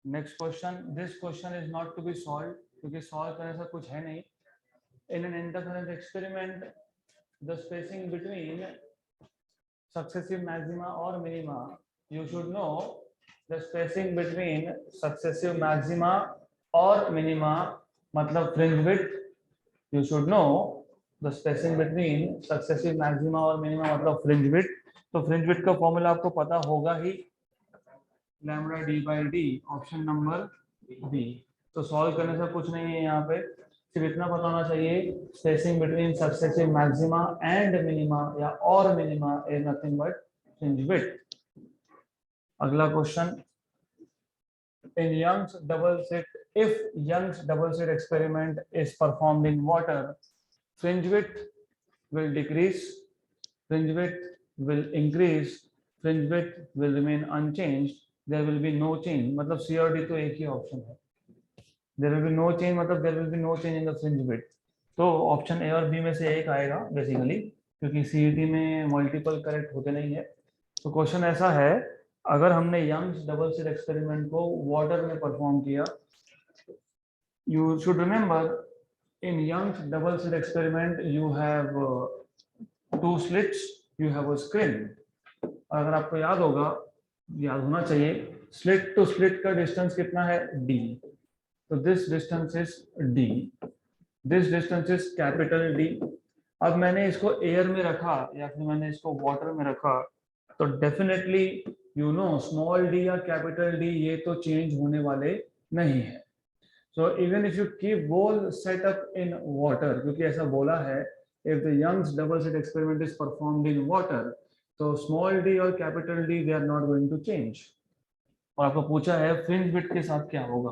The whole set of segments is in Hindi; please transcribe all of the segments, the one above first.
Next question, this question is not to be solve, क्योंकि सॉल्व करने से कुछ है नहीं. In an interference experiment the spacing between successive maxima or minima, you should know the spacing between successive maxima or minima मतलब fringe width. You should know the spacing between successive maxima और minima मतलब fringe width. तो fringe width का फॉर्मूला आपको पता होगा ही, lambda D by D, option number B. तो सॉल्व करने से कुछ नहीं है यहाँ पे, सिर्फ इतना पता होना चाहिए spacing between successive maxima and minima या और minima is nothing but fringe width. अगला question, in Young's double slit, if Young's double slit experiment is performed in water, fringe width will decrease, fringe width will increase, fringe width will remain unchanged, there will be no change. मतलब C और D तो एक ही ऑप्शन है. There will be no change मतलब there will be no change in the fringe width. तो ऑप्शन A और B में से एक आएगा बेसिकली, क्योंकि CET में मल्टीपल करेक्ट होते नहीं है. तो क्वेश्चन ऐसा है, अगर हमने यंग्स डबल स्लिट एक्सपेरिमेंट को वाटर में परफॉर्म किया, you should remember in Young's double slit experiment you have two slits, you have a screen. अगर आपको याद होगा, याद होना चाहिए, स्लिट टू स्लिट का डिस्टेंस कितना है d, तो this distance is d, this distance is capital D. अब मैंने इसको एयर में रखा या फिर मैंने इसको वाटर में रखा, तो definitely you know small d या कैपिटल D ये तो चेंज होने वाले नहीं है. So even if you keep whole setup in water, क्योंकि ऐसा बोला है, if the Young's double slit experiment is performed in water, तो small d और capital D they are not going to change. और आपको पूछा है fringe width के साथ क्या होगा,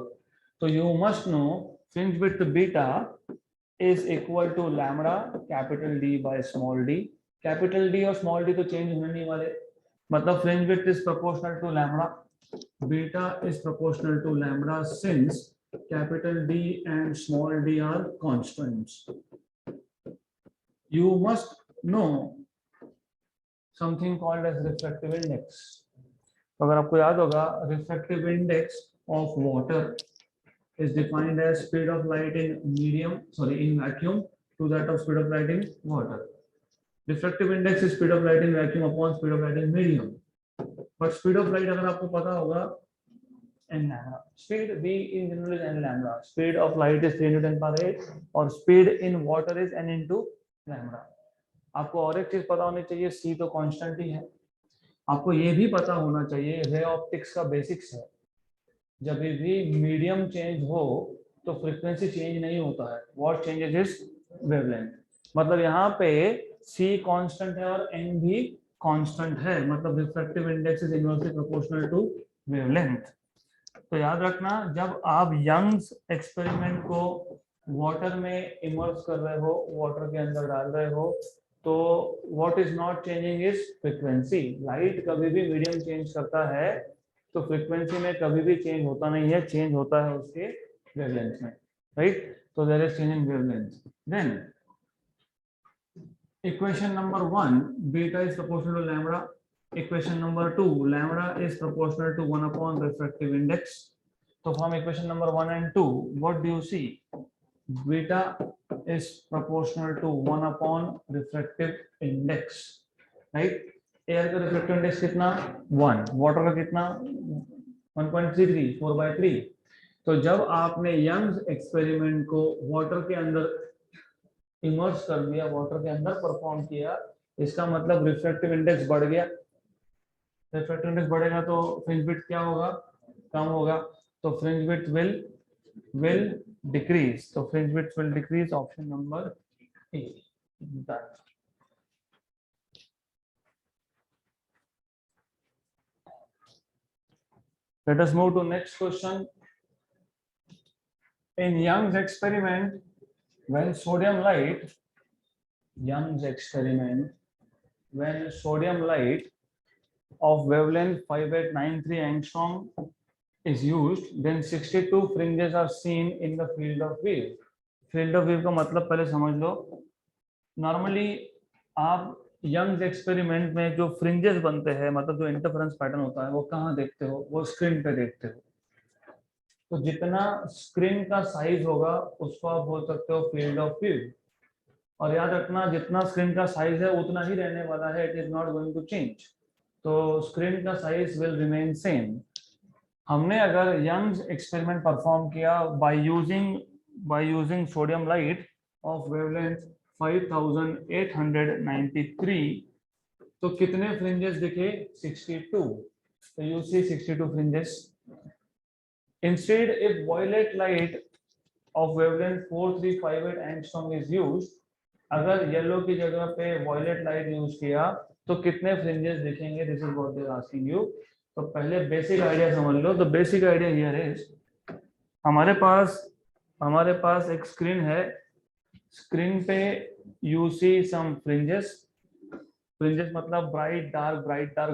तो you must know fringe width beta is equal to lambda capital D by small d. Capital D और small d तो change होने नहीं वाले, मतलब fringe width is proportional to lambda, beta is proportional to lambda since capital D and small d are constants. You must know something called as refractive index. अगर आपको याद होगा, refractive index of water is defined as speed of light in vacuum to that of speed of light in water. Refractive index is speed of light in vacuum upon speed of light in medium. But speed of light अगर आपको पता होगा n lambda. Speed v in general is n lambda. Speed of light is 3 × 10⁸, और speed in water is n into lambda. आपको और एक चीज पता होनी चाहिए, c तो कांस्टेंट ही है. आपको ये भी पता होना चाहिए, रे ऑप्टिक्स का बेसिक्स है, जब भी मीडियम चेंज हो तो फ्रीक्वेंसी चेंज नहीं होता है. What changes is wavelength. मतलब यहाँ पे c कांस्टेंट है और n भी कांस्टेंट है, मतलब refractive index is inversely proportional to wavelength. तो याद रखना, जब आप यंग्स एक्सपेरिमेंट को वाटर में इमर्स कर रहे हो, वाटर के अंदर डाल रहे हो, तो what is not changing is frequency. Light कभी भी मीडियम चेंज करता है, तो फ्रीक्वेंसी में कभी भी चेंज होता नहीं है, चेंज होता है उसके वेवलेंथ में, राइट. तो there is change in wavelength. Then equation number 1, beta is proportional to lambda. Equation number 2, lambda is proportional to 1 upon refractive index. So from equation number 1 and 2, what do you see? Beta is proportional to 1 upon refractive index, right? Air का refractive index कितना 1, water का कितना 1.33, 4/3. तो जब आपने यंग्स एक्सपेरिमेंट को वाटर के अंदर इमर्स कर दिया, वाटर के अंदर परफॉर्म किया, इसका मतलब रिफ्रैक्टिव इंडेक्स बढ़ गया. रिफ्रैक्टिव इंडेक्स बढ़ेगा तो फ्रिंज विड्थ क्या होगा, कम होगा. तो फ्रिंज विड्थ विल डिक्रीज. तो fringe width will decrease, option number A. Let us move to next question. In Young's experiment, when sodium light of wavelength 5893 angstrom is used, then 62 fringes are seen in the field of wave. Field of wave का मतलब पहले समझ लो. नॉर्मली आप यंग्स एक्सपेरिमेंट में जो फ्रिंजेस बनते हैं, मतलब जो इंटरफेरेंस पैटर्न होता है, वो कहाँ देखते हो, वो स्क्रीन पे देखते हो. तो जितना स्क्रीन का साइज होगा उसको आप बोल सकते हो फील्ड ऑफ व्यू। और याद रखना जितना स्क्रीन का साइज है उतना ही रहने वाला है, it is not going to change. तो स्क्रीन का साइज विल रिमेन सेम। हमने अगर यंग्स एक्सपेरिमेंट परफॉर्म किया by using sodium light of wavelength 5893, तो कितने फ्रिंजेस दिखे? 62। तो you see 62 fringes. Instead, if violet light of wavelength 4358 angstrom is used, अगर येलो की जगह पे वॉयलेट लाइट यूज किया तो कितने फ्रिंजेस दिखेंगे? This is what they are asking you. तो पहले बेसिक आइडिया समझ लो। तो बेसिक आइडिया हियर इज, हमारे पास एक स्क्रीन है। स्क्रीन पे you see some fringes. Fringes मतलब ब्राइट डार्क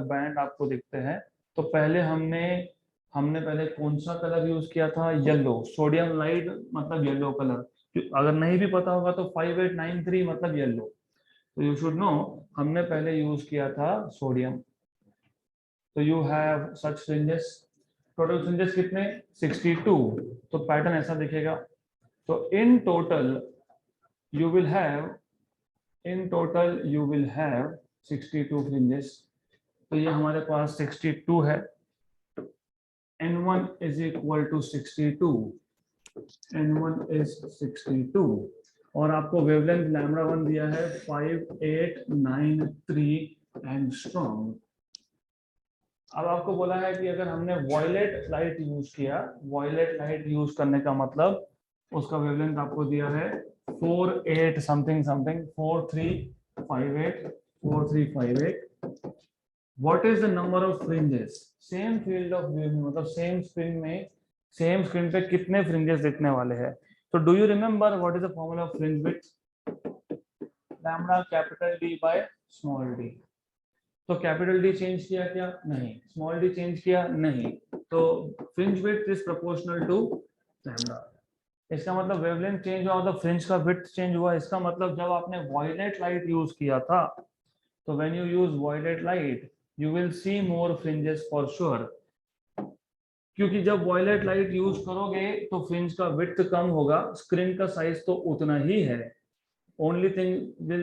बैंड आपको दिखते हैं। तो पहले हमने पहले कौन सा कलर यूज किया था? येलो। सोडियम लाइट मतलब येलो कलर। अगर नहीं भी पता होगा तो 5893 मतलब येलो। तो यू शुड नो हमने पहले यूज किया था सोडियम। तो you have such fringes. Total fringes कितने? 62। तो पैटर्न ऐसा दिखेगा। तो in total you will have 62 fringes. तो ये हमारे पास 62 है। n1 is equal to 62। n1 is 62 और आपको वेवलेंथ लैम्डा 1 दिया है 5893 एंगस्ट्रॉम। अब आपको बोला है कि अगर हमने वॉयलेट लाइट यूज किया, वॉयलेट लाइट यूज करने का मतलब उसका वेवलेंथ आपको दिया है 48 something 4358। What is the number of fringes? Same field of view में, मतलब सेम स्क्रीन पे कितने फ्रिंजेस दिखने वाले हैं? तो do you remember what is the formula of fringe width? Lambda capital D by small D. तो कैपिटल डी चेंज किया क्या? नहीं। स्मॉल डी चेंज किया? नहीं। तो fringe width is proportional to lambda. इसका मतलब वेवलेंथ चेंज हुआ तो फ्रिंज का विड्थ चेंज हुआ। इसका मतलब जब आपने वॉयलेट लाइट यूज किया था, तो when you use violet light you will see more fringes for sure। क्योंकि जब वॉयलेट लाइट यूज करोगे तो फ्रिंज का विड्थ कम होगा, स्क्रीन का साइज तो उतना ही है। Only thing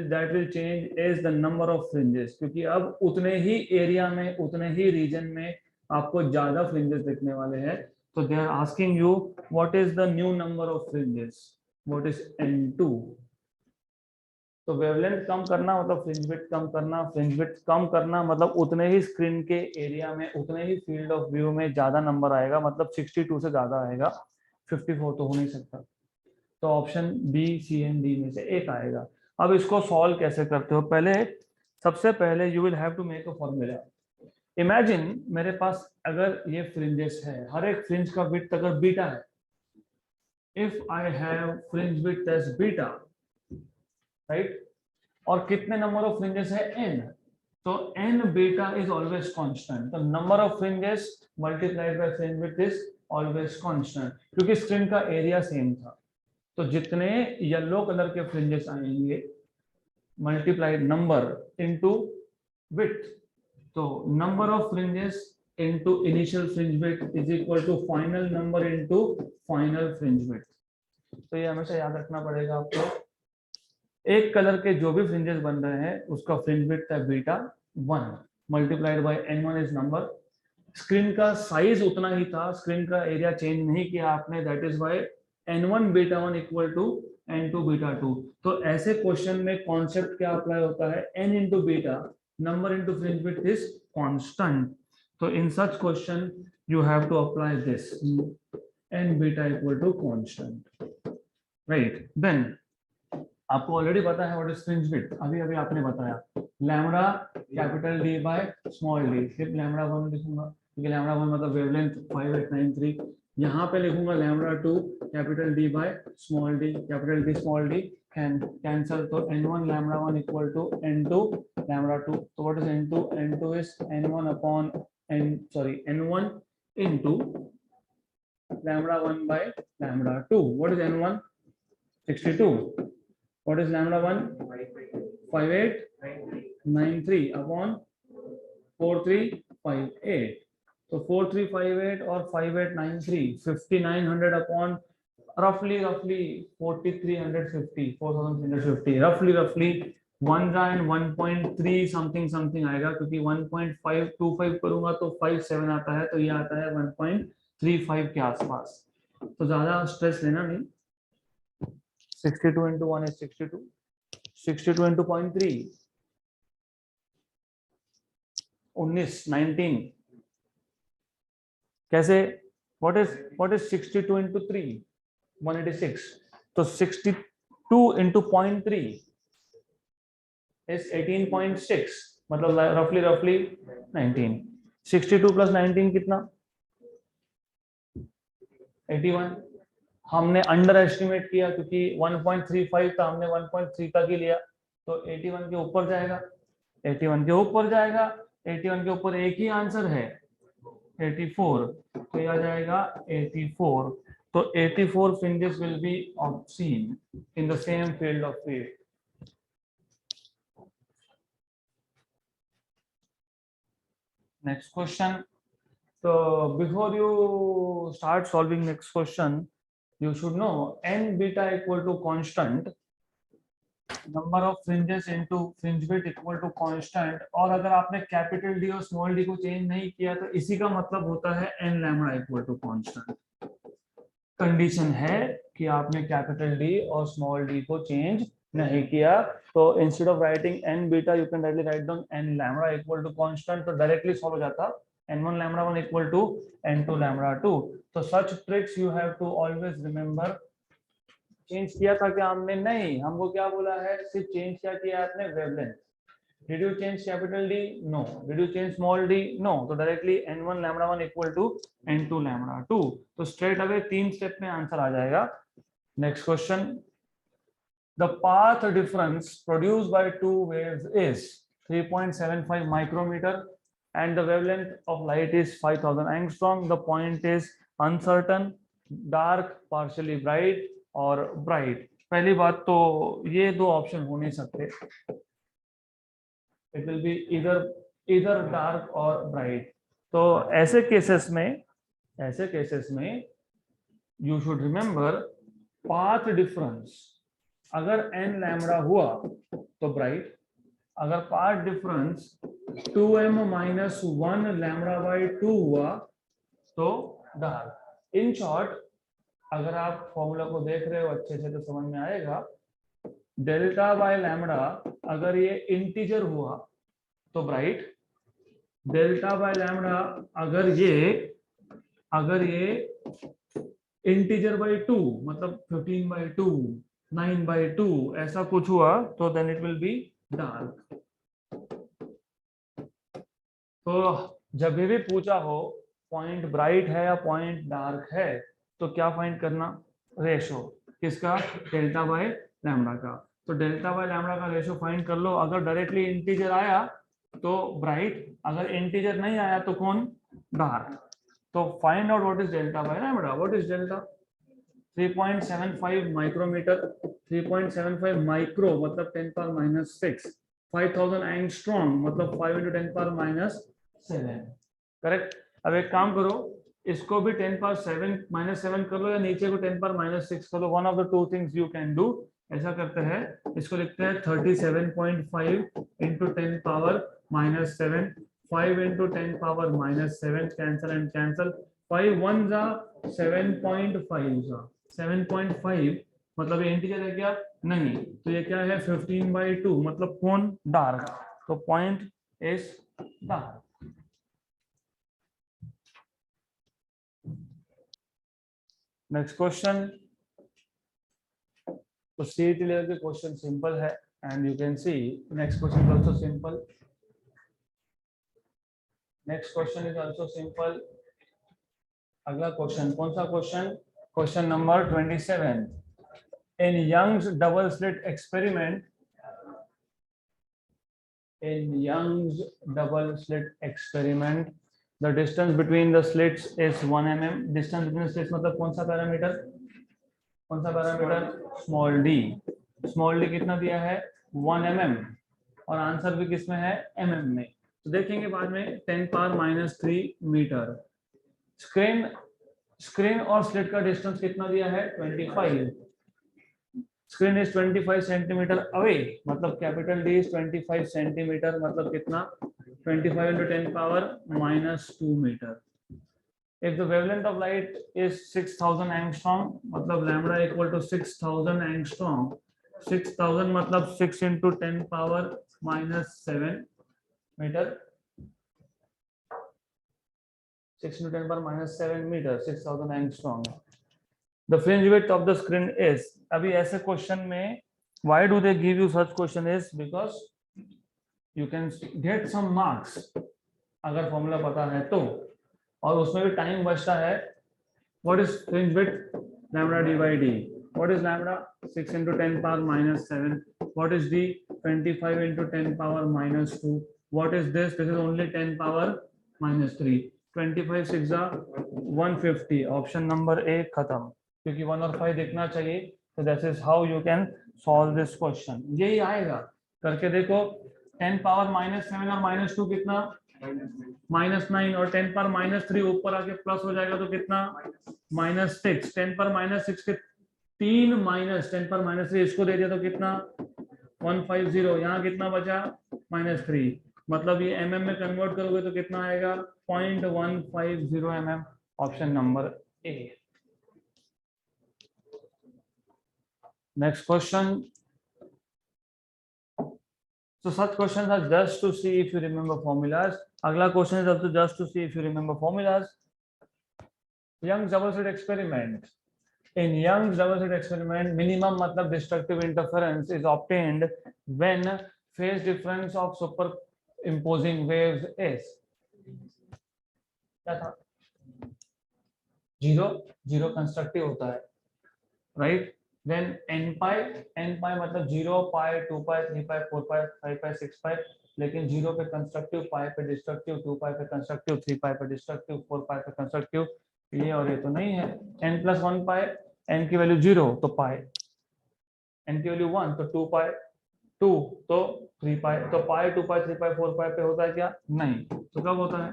that will change is the number of fringes, क्योंकि अब उतने ही एरिया में, उतने ही रीजन में आपको ज्यादा फ्रिंजेस दिखने वाले हैं। तो they are asking you what is the new number of fringes, what is n2। तो वेवलेंथ कम करना मतलब फ्रिंज विड्थ कम करना, फ्रिंज विड्थ कम करना मतलब उतने ही स्क्रीन के एरिया में, उतने ही फील्ड ऑफ व्यू में ज्यादा नंबर आएगा, मतलब 62 से ज्यादा आएगा। 54 तो हो नहीं सकता। तो option B, C and D में से एक आएगा। अब इसको सॉल्व कैसे करते हो? सबसे पहले you will have to make a formula. Imagine मेरे पास अगर ये फ्रिंजेस है, हर एक फ्रिंज का विड्थ अगर बीटा है, if I have fringe width as beta, right, और कितने नंबर ऑफ फ्रिंजेस है? n। तो n beta is always constant. तो number of fringes multiplied by fringe width is always constant, क्योंकि स्क्रीन का एरिया सेम था। तो जितने येलो कलर के फ्रिंजेस आएंगे मल्टीप्लाइड नंबर इनटू विड्थ, तो number of fringes into initial fringe width is equal to final number into final fringe width. तो ये हमेशा याद रखना पड़ेगा आपको। एक कलर के जो भी फ्रिंजेस बन रहे हैं उसका फ्रिंज विड्थ है beta 1 multiplied by n1 is number. Screen का साइज उतना ही था, स्क्रीन का एरिया चेंज नहीं किया आपने, that is by n1 beta 1 equal to n2 beta 2। तो ऐसे क्वेश्चन में कॉन्सेप्ट क्या अप्लाई होता है? n into beta, number into fringe width is constant. तो in such question you have to apply this n beta equal to constant, right. Then आपको ऑलरेडी पता है व्हाट इज फ्रिंज विड्थ, अभी अभी आपने बताया lambda capital D by small D. सिर्फ लैम्डा 1 लिखूंगा क्योंकि लैम्डा 1 मतलब वेवलेंथ 5893। यहाँ पे लिखूंगा lambda 2 capital D by small D, capital D small D cancel. तो n1 lambda 1 equal to n2 lambda 2। तो what is n2? n2 is n1 upon n1 into lambda 1 by lambda 2। What is n1? 62। What is lambda 1? 5893 upon 4358. तो 4358 और 5893 5900 upon roughly 4350 roughly 1 and 1.3 something आएगा, क्योंकि 1.525 करूंगा तो 57 आता है, तो ये आता है 1.35 के आसपास। तो ज्यादा स्ट्रेस लेना नहीं। 62 into 1 is 62, 62 into 0.3 19 कैसे, what is 62 into 3 186, तो 62 into 0.3 is 18.6, मतलब roughly 19। 62 plus 19 कितना, 81। हमने अंडर एस्टिमेट किया क्योंकि 1.35 था, हमने 1.3 तक ही लिया, तो 81 के ऊपर जाएगा, 81 के ऊपर जाएगा, 81 के ऊपर एक ही आंसर है 84, तो यह आ जाएगा 84। तो 84 fringes will be seen in the same field of view। Next question. So before you start solving next question, you should know n beta equal to constant, number of fringes into fringe width equal to constant, और अगर आपने कैपिटल डी और स्मॉल डी को चेंज नहीं किया तो इसी का मतलब होता है n lambda equal to constant. Condition है कि आपने कैपिटल डी और स्मॉल डी को चेंज नहीं किया, तो instead of writing n beta you can directly write down n lambda equal to constant, तो डायरेक्टली सॉल्व हो जाता n1 lambda 1 equal to n2 lambda 2। तो such tricks you have to always remember. Change किया था क्या हमने, नहीं, हमको क्या बोला है, सिर्फ चेंज क्या किया आपने, wavelength. Did you change capital D, no. Did you change small D, no. तो directly n1 lambda 1 equal to n2 lambda 2, तो स्ट्रेट अवे 3 स्टेप में आंसर आ जाएगा। Next question, the path difference produced by two waves is 3.75 micrometre and the wavelength of light is 5000 angstrom. The point is uncertain, dark, partially bright और bright। पहली बात तो ये दो ऑप्शन हो नहीं सकते, it will be either dark और bright। तो ऐसे केसेस में you should remember path difference, अगर n लैम्डा हुआ तो bright, अगर path difference 2m minus 1 lambda by 2 हुआ तो डार्क। इन शॉर्ट, अगर आप फॉर्मूला को देख रहे हो अच्छे से तो समझ में आएगा, डेल्टा बाय लैम्डा अगर ये इंटीजर हुआ तो ब्राइट, डेल्टा बाय लैम्डा अगर ये इंटीजर बाय 2 मतलब 15/2 9/2 ऐसा कुछ हुआ तो then it will be dark. तो जब भी पूछा हो पॉइंट ब्राइट है या पॉइंट डार्क है तो क्या फाइंड करना, रेशो किसका, डेल्टा बाय लैम्डा का। तो डेल्टा बाय लैम्डा का रेशो फाइंड कर लो। अगर डायरेक्टली इंटीजर आया तो ब्राइट, अगर इंटीजर नहीं आया तो कौन, डार्क। तो find out what is delta by lambda. What is delta, 3.75 micrometre, 3.75 micro मतलब 10⁻⁶, 5000 एंगस्ट्रॉम मतलब 5 × 10⁻⁷। करेक्ट। अब एक काम करो, इसको भी 10⁻⁷ कर लो या नीचे को 10⁻�6 कर लो, one of the two things you can do. ऐसा करते हैं, इसको लिखते हैं 37.5 × 10⁻⁷, 5 × 10⁻⁷, कैंसल एंड कैंसल, 5 1 जा 7.5 जा 7.5 मतलब ये इंटीजर है क्या, नहीं, तो ये क्या है 15/2 मतलब कौन, डार्क। तो point is dark. Next question, तो सीईटी लेवल के क्वेश्चन सिंपल है and you can see next question is also simple. Next question is also simple. अगला क्वेश्चन कौन सा question, question number 27। In Young's double slit experiment, the distance between the slits is 1 mm. Distance between the slits मतलब कौन सा parameter, small D. Small D कितना दिया है 1 mm और आंसर भी किसमें है mm में। तो देखेंगे बाद में 10⁻³ मीटर। स्क्रीन और स्लिट का डिस्टेंस कितना दिया है 25। स्क्रीन इज 25 सेंटीमीटर अवे, मतलब कैपिटल डी इज 25 सेंटीमीटर, मतलब कितना 25 × 10⁻² metre. If the wavelength of light is 6000 angstrom, मतलब lambda equal to 6000 angstrom, 6000 मतलब 6 × 10⁻⁷ metre, 6 × 10⁻⁷ metre, 6000 angstrom. The fringe width of the screen is, अभी ऐसे क्वेश्चन में why do they give you such question is because you can get some marks अगर फॉर्मूला पता है तो, और उसमें भी टाइम बचता है। What is fringe width? Lambda d by d. What is lambda? 6 × 10⁻⁷. What is d? 25 × 10⁻². What is this? This is only 10⁻³ 25 6 150. Option number ए खत्म, क्योंकि 1 और 5 देखना चाहिए। तो this is how you can solve this question. यही आएगा, करके देखो। 10⁻⁷ और -2 कितना -9, और 10⁻³ ऊपर आके प्लस हो जाएगा तो कितना -6। 10⁻⁶ के 3 माइनस 10⁻³ इसको दे दिया तो कितना 150। यहाँ कितना बचा -3, मतलब ये mm में कन्वर्ट करोगे तो कितना आएगा 0.150 mm। Option number A. Next question. So such questions are just to see if you remember formulas. अगला question is also just to see if you remember formulas. Young's double slit experiment. In Young's double slit experiment, minimum मतलब destructive interference is obtained when phase difference of superimposing waves is क्या था 0 कंस्ट्रक्टिव होता है, राइट। Then n pi मतलब 0 pi 2 pi 3 pi 4 pi 5 pi 6 pi, लेकिन 0 पे कंस्ट्रक्टिव, pi पे डिस्ट्रक्टिव, 2 pi पे कंस्ट्रक्टिव, 3 pi पे डिस्ट्रक्टिव, 4 pi पे कंस्ट्रक्टिव, ये और ये तो नहीं है। n + 1 pi, n की वैल्यू 0 तो pi, n की वैल्यू 1 तो 2 pi, 2 तो 3 pi, तो pi 2 pi 3 pi 4 pi पे होता है क्या? नहीं। तो कब होता है?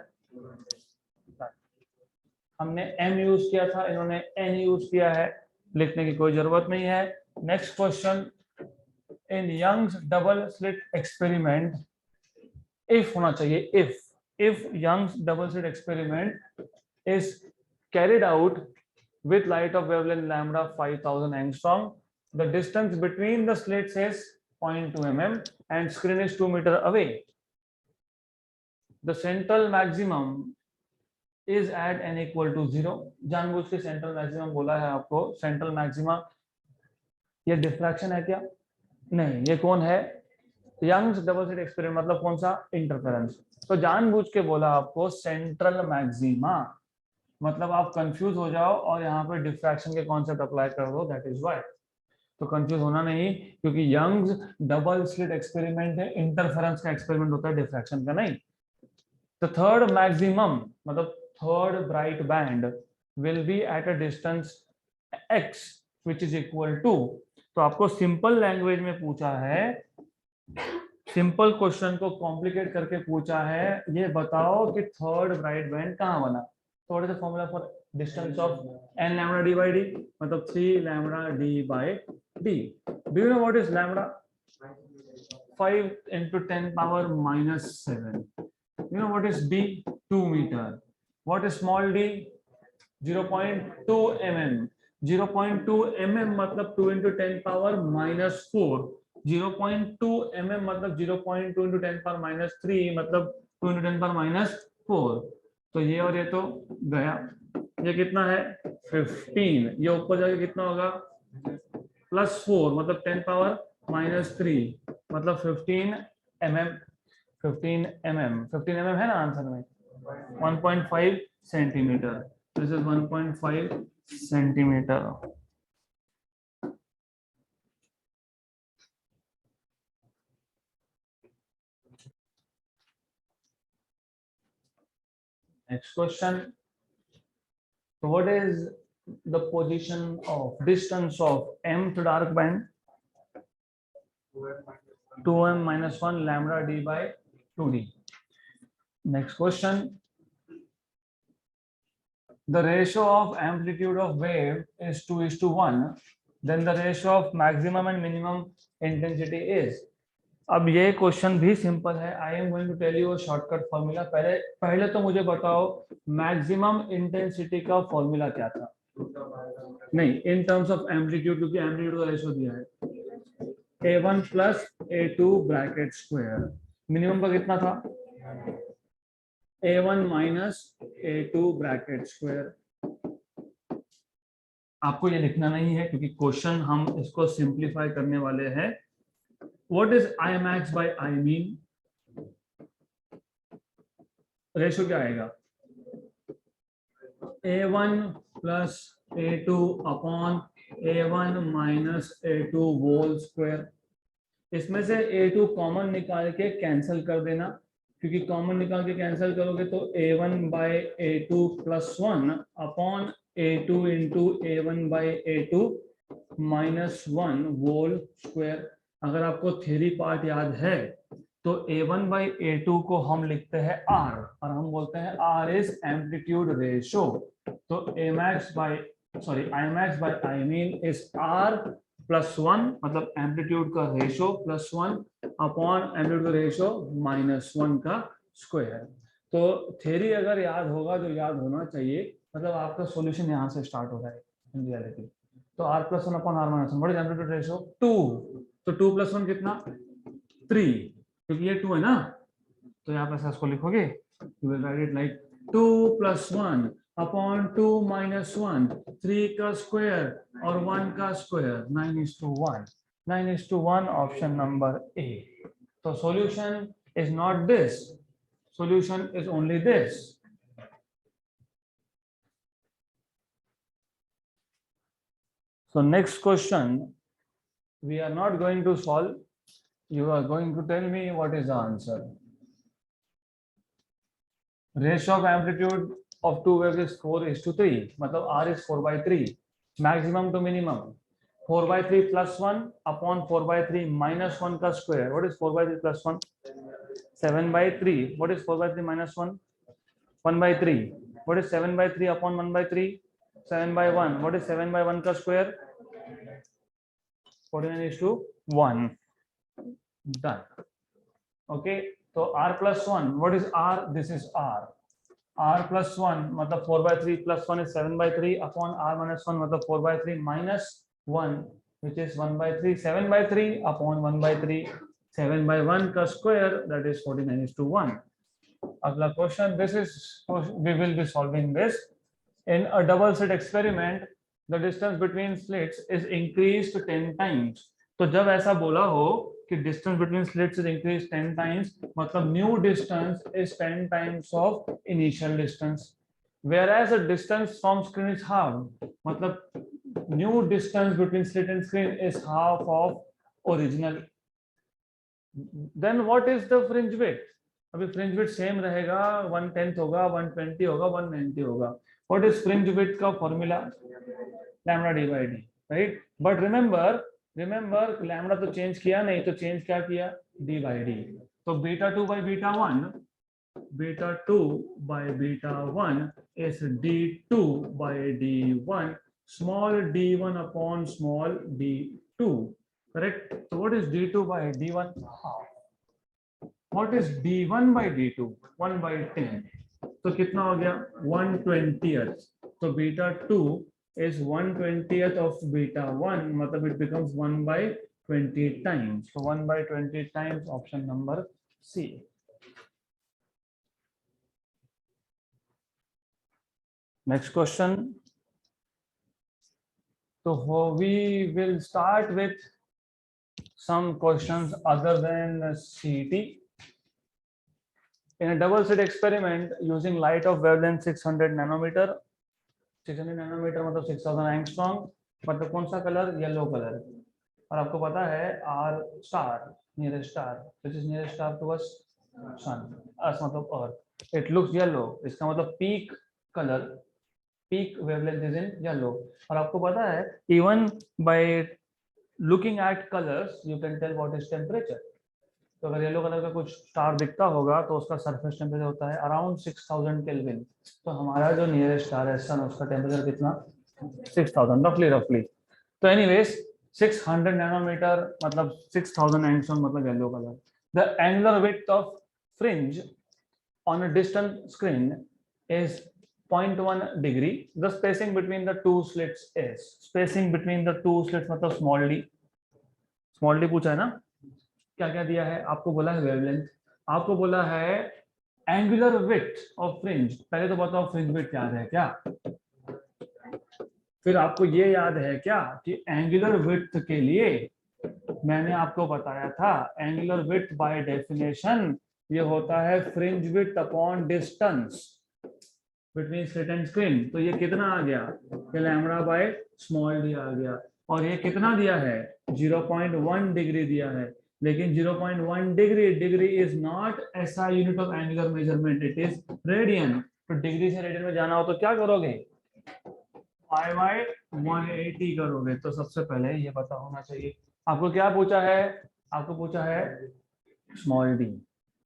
हमने m यूज किया था, इन्होंने n यूज किया है, लिखने की कोई जरूरत नहीं है। Next question. In Young's double slit experiment, if होना चाहिए, if Young's double slit experiment is carried out with light of wavelength lambda 5000 angstrom, the distance between the slits is 0.2 mm and screen is 2 meter away. The central maximum is at n equal to 0. जानबूझ के सेंट्रल मैक्सिमम बोला है आपको। सेंट्रल मैक्सिमम ये डिफ्रैक्शन है क्या? नहीं। ये कौन है? यंग्स डबल स्लिट एक्सपेरिमेंट, मतलब कौन सा? इंटरफेरेंस। तो जानबूझ के बोला आपको सेंट्रल मैक्सिमा, मतलब आप कंफ्यूज हो जाओ और यहाँ पे डिफ्रैक्शन के कॉन्सेप्ट अप्लाई कर दो, दैट इज व्हाई। तो कंफ्यूज होना नहीं, क्योंकि यंग्स डबल स्लिट एक्सपेरिमेंट है, इंटरफेरेंस का एक्सपेरिमेंट होता है, डिफ्रैक्शन का नहीं। तो थर्ड मैक्सिमम मतलब third bright band will be at a distance x which is equal to, तो आपको सिंपल लैंग्वेज में पूछा है, सिंपल क्वेश्चन को कॉम्प्लिकेट करके पूछा है, ये बताओ कि थर्ड ब्राइट बैंड कहाँ बना। थोड़े से formula for distance of n lambda d by d, मतलब 3 lambda d by d. Do you know what is lambda? 5 × 10⁻⁷. You know what is d? 2 meter. What is small d? 0.2 mm. 0.2 mm मतलब 2 × 10⁻⁴. 0.2 mm मतलब 0.2 × 10⁻³ मतलब 2 × 10⁻⁴. तो ये और ये तो गया। ये कितना है 15, ये ऊपर जाके कितना होगा +4 मतलब 10⁻⁻³ मतलब 15 mm। 15 mm है ना आंसर में। 1.5 centimetre, this is 1.5 centimetre. Next question. So what is the position of distance of mth dark band? 2m - 1 lambda d by 2d. Next question. The ratio of amplitude of wave is 2:1. Then the ratio of maximum and minimum intensity is. अब ये क्वेश्चन भी सिंपल है. I am going to tell you shortcut formula. पहले तो मुझे बताओ मैक्सिमम इंटेंसिटी का फॉर्मूला क्या था. नहीं, इन टर्म्स ऑफ एम्पलीट्यूड, क्योंकि एम्पलीट्यूड का रेशियो दिया है A1 plus A2 bracket square. Minimum का कितना था? A1 minus A2 bracket square. आपको ये लिखना नहीं है क्योंकि क्वेश्चन हम इसको सिंप्लीफाई करने वाले हैं. What is Imax by I mean? Ratio क्या आएगा? A1 plus A2 upon A1 minus A2 whole square. इसमें से A2 कॉमन निकाल के कैंसिल कर देना, क्योंकि कॉमन निकाल के कैंसिल करोगे तो A1 by A2 plus 1 upon A2 into A1 by A2 minus 1 whole square. अगर आपको थ्योरी पार्ट याद है तो A1 बाई A2 को हम लिखते हैं R, और हम बोलते हैं R इज एम्पलीट्यूड रेशो. तो Imax by I mean is R plus 1, मतलब एम्पलीट्यूड का रेशो प्लस 1 अपॉन एम्पलीट्यूड का रेशो माइनस 1 का स्क्वायर. तो थ्योरी अगर याद होगा, जो याद होना चाहिए, मतलब आपका सॉल्यूशन यहाँ से स्टार्ट हो रहा है इन रियलिटी. तो R plus 1 upon R minus 1, what is amplitude ratio? 2. तो 2 प्लस 1 कितना? 3, क्योंकि ये 2 है ना. तो यहाँ पे इसको लिखोगे, you will write it like 2 plus 1 upon 2 minus 1, 3 का स्क्वायर और 1 का स्क्वायर. 9:1. 9:1 option number A. तो solution is not this, solution is only this. So next question we are not going to solve. You are going to tell me what is the answer. Ratio of amplitude of two waves is 4:3. मतलब R is 4/3. Maximum to minimum 4/3 plus 1 upon 4/3 minus 1 का square. What is 4/3 plus 1? 7/3. What is 4/3 minus 1? 1/3. What is 7/3 upon 1/3? 7/1. What is 7/1 का square? 49:1. Done. Okay. So R plus 1. What is R? This is R. R plus 1 मतलब 4/3 plus 1 is 7/3 upon R minus 1 मतलब 4/3 minus 1 which is 1/3. 7/3 upon 1/3. 7/1 का square, that is 49:1. अगला question. This is, we will be solving this. In a double slit experiment, the distance between slits is increased 10 times. तो जब ऐसा बोला हो कि distance between slits is increased 10 times, मतलब new distance is 10 times of initial distance. Whereas the distance from screen is half, मतलब new distance between slit and screen is half of original. Then what is the fringe width? अभी fringe width same रहेगा, 1/10 होगा, 120 होगा, 190 होगा. What is fringe width का formula? Lambda d by d, right? But remember lambda तो change किया नहीं, तो change क्या किया? d by d. तो beta 2 by beta 1 is d2 by d1, small d1 upon small d2, correct? So what is d2 by d1? Half. What is d1 by d2? 1/10. तो कितना हो गया? 1/20th. तो beta 2 is 1/20th of beta 1, मतलब it becomes 1/20 times. So 1/20 times, option number C. Next question. So we will start with some questions other than CET. In a double slit experiment using light of wavelength 600 nanometer, 600 nanometer मतलब 6000 angstrom, मतलब कौन सा कलर? Yellow colour. और आपको पता है R star, nearest star, which is nearest star to us? Sun. Us मतलब Earth. It looks yellow. इसका मतलब peak color, peak wavelength is in yellow. और आपको पता है even by looking at colors you can tell what is temperature. तो अगर येलो कलर का कुछ स्टार दिखता होगा तो उसका सरफेस टेम्परेचर होता है अराउंड 6000 केल्विन। तो हमारा जो नियरेस्ट स्टार है सन, उसका टेम्परेचर कितना, 6000 रफली। तो एनीवेज 600 नैनोमीटर मतलब 6000 एंगस्ट्रॉम मतलब yellow colour. The angular width of fringe on a distant screen is 0.1 degree. The spacing between the two slits is, spacing between the two slits मतलब small d पूछा है ना। क्या क्या दिया है आपको, बोला है वेवलेंथ, आपको बोला है एंगुलर विड्थ ऑफ फ्रिंज। पहले तो बताओ फ्रिंज विड्थ याद है क्या, फिर आपको ये याद है क्या कि एंगुलर विड्थ के लिए मैंने आपको बताया था एंगुलर विड्थ बाय डेफिनेशन ये होता है fringe width upon distance between slit and screen. तो ये कितना आ गया, ये लैम्बडा बाय स्मॉल डी आ गया। और ये कितना दिया है, 0.1 डिग्री दिया है। लेकिन 0.1 डिग्री इज नॉट ऐसा unit of angular measurement, it is radian. तो डिग्री से रेडियन में जाना हो तो क्या करोगे, पाई बाय 180 करोगे। तो सबसे पहले ये पता होना चाहिए। आपको क्या पूछा है, आपको पूछा है स्मॉल डी,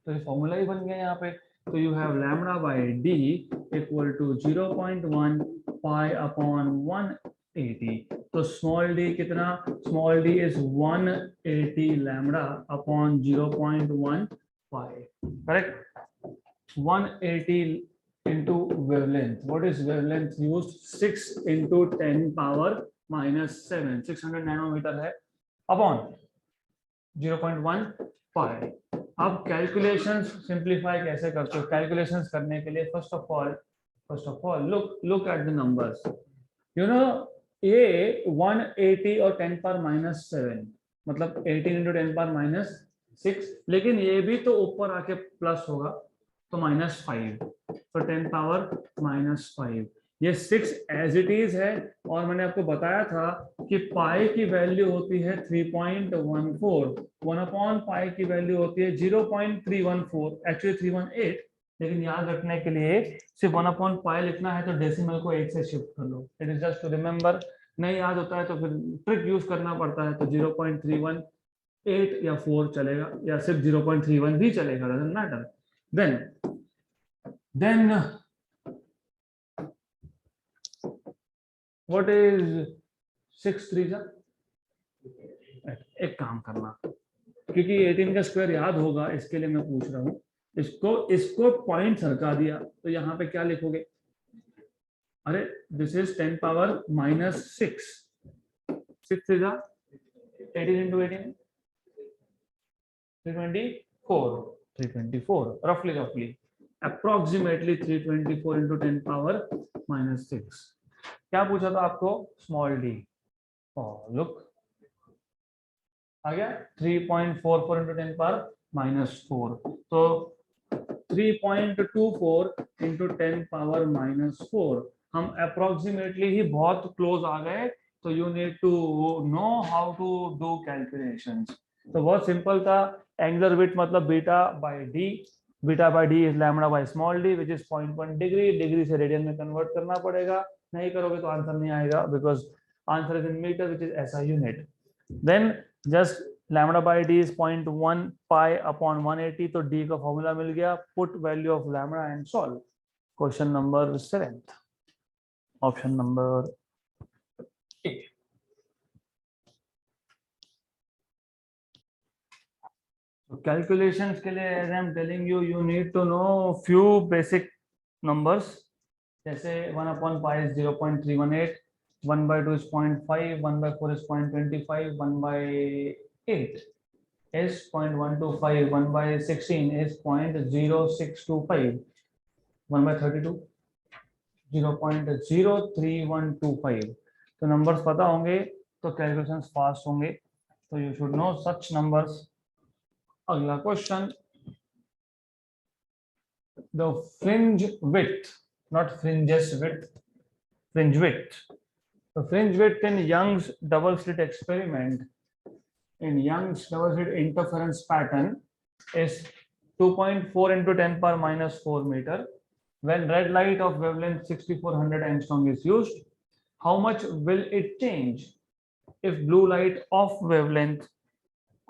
तो ये फॉर्मूला ही बन गया यहाँ पे। तो you have lambda by D equal to 0.1 pi upon 180। तो स्मॉल डी कितना, small D is 180 lambda upon 0.1 pi, correct. 180 into wavelength. What is wavelength used? 6 into 10 power minus 7, 600 nanometre है अपॉन 0.1 पाई। अब कैलकुलेशंस सिंप्लीफाई कैसे करते हो, कैलकुलेशंस करने के लिए first of all look at the numbers. You know ये 180 और 10 पावर माइनस 7 मतलब 18 इंटू 10 पावर माइनस 6, लेकिन ये भी तो ऊपर आके प्लस होगा तो -5, तो 10 पावर -5। ये 6 एज इट इज है। और मैंने आपको बताया था कि पाई की वैल्यू होती है 3.14, 1 अपॉन पाई की वैल्यू होती है 0.314, एक्चुअली 318। लेकिन याद रखने के लिए सिर्फ 1 अपॉन पाई लिखना है तो डेसिमल को 1 से शिफ्ट कर लो, it is just to remember. नहीं याद होता है तो फिर ट्रिक यूज करना पड़ता है, तो 0.318 या 4 चलेगा, या सिर्फ 0.31 भी चलेगा, doesn't matter. Then what is 6 3 जा, एक काम करना, क्योंकि 18 का स्क्वायर याद होगा इसके लिए मैं पूछ रहा हूं। इसको पॉइंट सरका दिया तो यहाँ पे क्या लिखोगे, अरे दिस इज 10 पावर -6, 6 3 जा 18 into 18 324 roughly approximately 324 into 10 power -6। क्या पूछा था आपको, स्मॉल डी। लुक आ गया 3.44 into 10 power -4, तो 3.24 into 10 power -4 हम अप्रोक्सीमेटली ही बहुत क्लोज आ गए। तो you need to know how to do calculations. तो बहुत सिंपल था, एंगुलर विड्थ मतलब beta by D, beta by D is lambda by small D which is 0.1 degree, degree से रेडियन में कन्वर्ट करना पड़ेगा, नहीं करोगे तो आंसर नहीं आएगा because answer is in metre which is ऐसा unit. Then just lambda by D is 0.1 pi upon 180, तो डी का फॉर्मूला मिल गया, put value of lambda and solve. Question number 7, option number A. Calculations के लिए as I am telling you, you need to know few basic numbers, जैसे 1 upon pi is 0.318, 1/2 is 0.5, 1/4 is 0.25, 1/8 is 0.125, 1/16 is 0.0625, 1/32 0.03125। तो नंबर्स पता होंगे तो कैलकुलेशंस फास्ट होंगे, तो you should know such numbers. अगला question, the fringe width, not fringes width, fringe width. The fringe width in Young's double slit experiment, in Young's double slit interference pattern, is 2.4 into 10 power -4 meter. When red light of wavelength 6400 angstrom is used, how much will it change if blue light of wavelength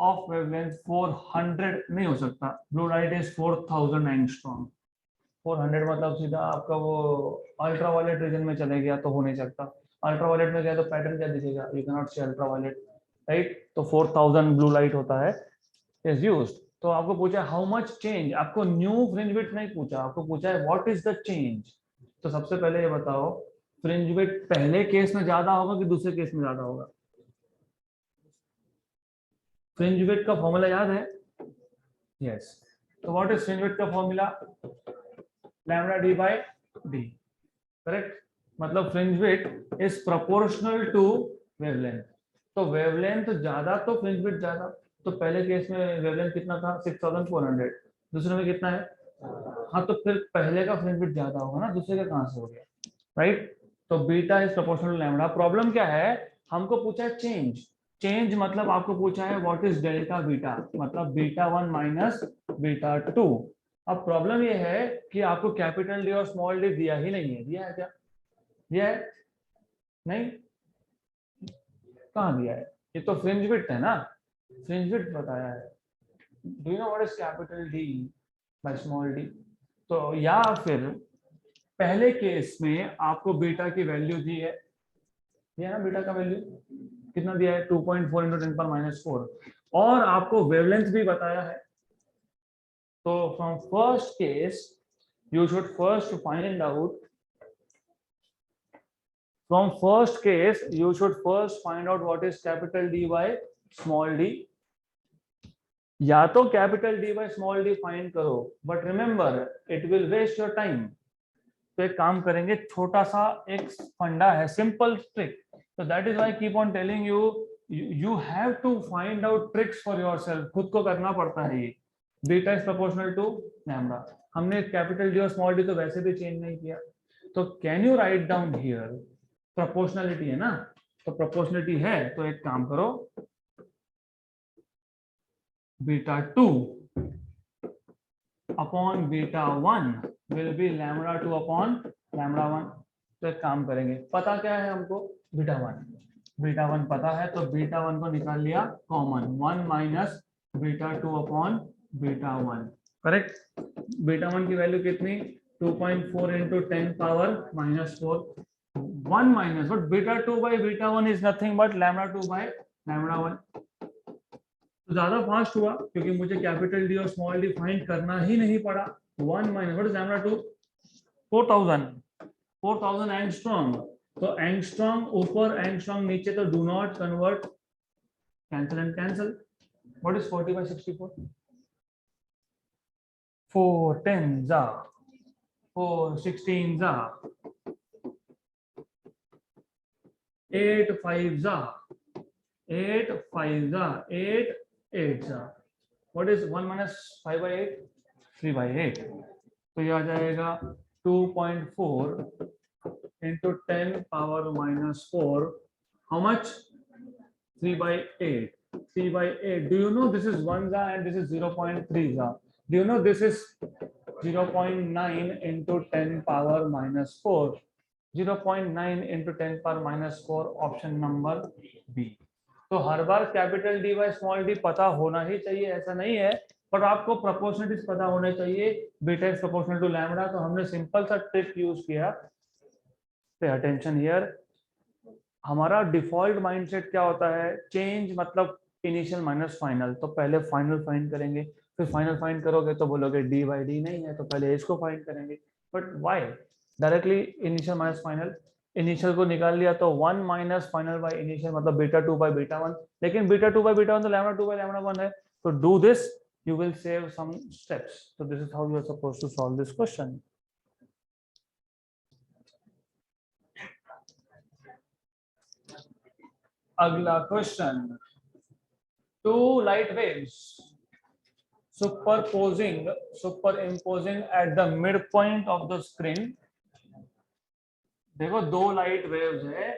of wavelength 400 नहीं हो सकता, ब्लू लाइट इज 4000 एंगस्ट्रॉम। 400 मतलब सीधा आपका वो अल्ट्रावायलेट रीजन में चले गया तो हो नहीं सकता। अल्ट्रावायलेट में गया तो पैटर्न क्या दिखेगा, you can not see ultraviolet, right. तो 4000 ब्लू लाइट होता है इज यूज्ड। तो आपको पूछा हाउ मच चेंज, आपको न्यू फ्रिंज विड्थ नहीं पूछा, आपको पूछा है व्हाट इज द चेंज। तो सबसे पहले ये बताओ फ्रिंज विड्थ पहले केस में ज्यादा होगा कि दूसरे केस में ज्यादा होगा? फ्रिंज विड्थ का फॉर्मूला याद है? यस। तो व्हाट इज फ्रिंज विड्थ का formula? Lambda D by D, correct. मतलब fringe width is proportional to wavelength. तो वेवलेंथ ज्यादा तो फ्रिंज विड्थ ज्यादा। तो पहले केस में वेवलेंथ कितना था 6400, दूसरे में कितना है? हाँ, तो फिर पहले का फ्रिंज विड्थ ज्यादा होगा ना, दूसरे का कहां से हो गया, राइट। तो beta is proportional to lambda. Problem क्या है, हमको पूछा है चेंज। चेंज मतलब आपको पूछा है व्हाट इज डेल्टा बीटा, मतलब बीटा 1 माइनस बीटा 2। अब प्रॉब्लम ये है कि आपको कैपिटल डी और स्मॉल डी दिया ही नहीं है। दिया है क्या? दिया है? नहीं, कहाँ दिया है? ये तो फ्रिंज विड्थ है ना, फ्रिंज विड्थ बताया है। Do you know what is capital D by small D? तो या फिर पहले केस में आपको बीटा की वैल्यू दी है, ये ना बीटा का वैल्यू कितना दिया है 2.4 इंटू 10 पावर -4, और आपको वेवलेंथ भी बताया है। तो from first case you should first find out, from first case you should first find out what is capital D by small d। या तो capital D by small D find करो, but remember it will waste your time. तो एक काम करेंगे, छोटा सा एक फंडा है, सिंपल ट्रिक। तो that is why keep on telling you, you have to find out tricks for yourself, खुद को करना पड़ता है ये। Beta is proportional to lambda, हमने कैपिटल डी और स्मॉल डी तो वैसे भी चेंज नहीं किया। तो can you write down here, proportionality है ना, तो प्रोपोर्शनलिटी है तो एक काम करो, beta 2 upon beta 1 will be lambda 2 upon lambda 1। तो एक काम करेंगे, पता क्या है हमको? बीटा 1, बीटा 1 पता है, तो बीटा 1 को निकाल लिया common, 1 minus beta 2 upon beta 1, correct. Beta 1 की वैल्यू कितनी? 2.4 into 10 power -4, 1 minus, but beta 2 by beta 1 is nothing but lambda 2 by lambda 1। तो ज्यादा फास्ट हुआ क्योंकि मुझे कैपिटल डी और स्मॉल डी फाइंड करना ही नहीं पड़ा। 1 minus what is lambda 2? 4000 angstrom. तो एंगस्ट्रॉम ऊपर एंगस्ट्रॉम नीचे, तो do not convert, cancel and cancel. What is 40 by 64? 4 10 जा, 4 16 जा, 8 5 जा, 8 5 जा, 8 8 जा। What is 1 minus 5 by 8? 3 by 8। तो ये आ जाएगा 2.4 into 10 power -4, how much? 3 by 8, 3 by 8। Do you know this is 1 za and this is 0.3 za? Do you know this is 0.9 into 10 power -4? 0.9 into 10 power -4, option number B. तो हर बार capital D by small D पता होना ही चाहिए, ऐसा नहीं है, पर आपको प्रोपोर्शनलिटीज पता होने चाहिए। Beta is proportional to lambda, तो हमने सिंपल सा ट्रिक यूज किया। पे अटेंशन हियर, हमारा डिफॉल्ट माइंडसेट क्या होता है? चेंज मतलब इनिशियल माइनस फाइनल। तो पहले फाइनल फाइंड करेंगे, फिर फाइनल फाइंड करोगे तो बोलोगे डी बाई डी नहीं है, तो पहले इसको फाइंड करेंगे। But why directly initial minus final? Initial को निकाल लिया तो 1 माइनस फाइनल बाय इनिशियल, मतलब बीटा 2 बाय बीटा 1। लेकिन बीटा 2 बाय बीटा 1 तो लैम्डा 2 बाय लैम्डा 1 है। तो do this, you will save some steps. So this is how you are supposed to solve this question. अगला question, two light waves superimposing at the midpoint of the screen। देखो दो लाइट वेव्स है,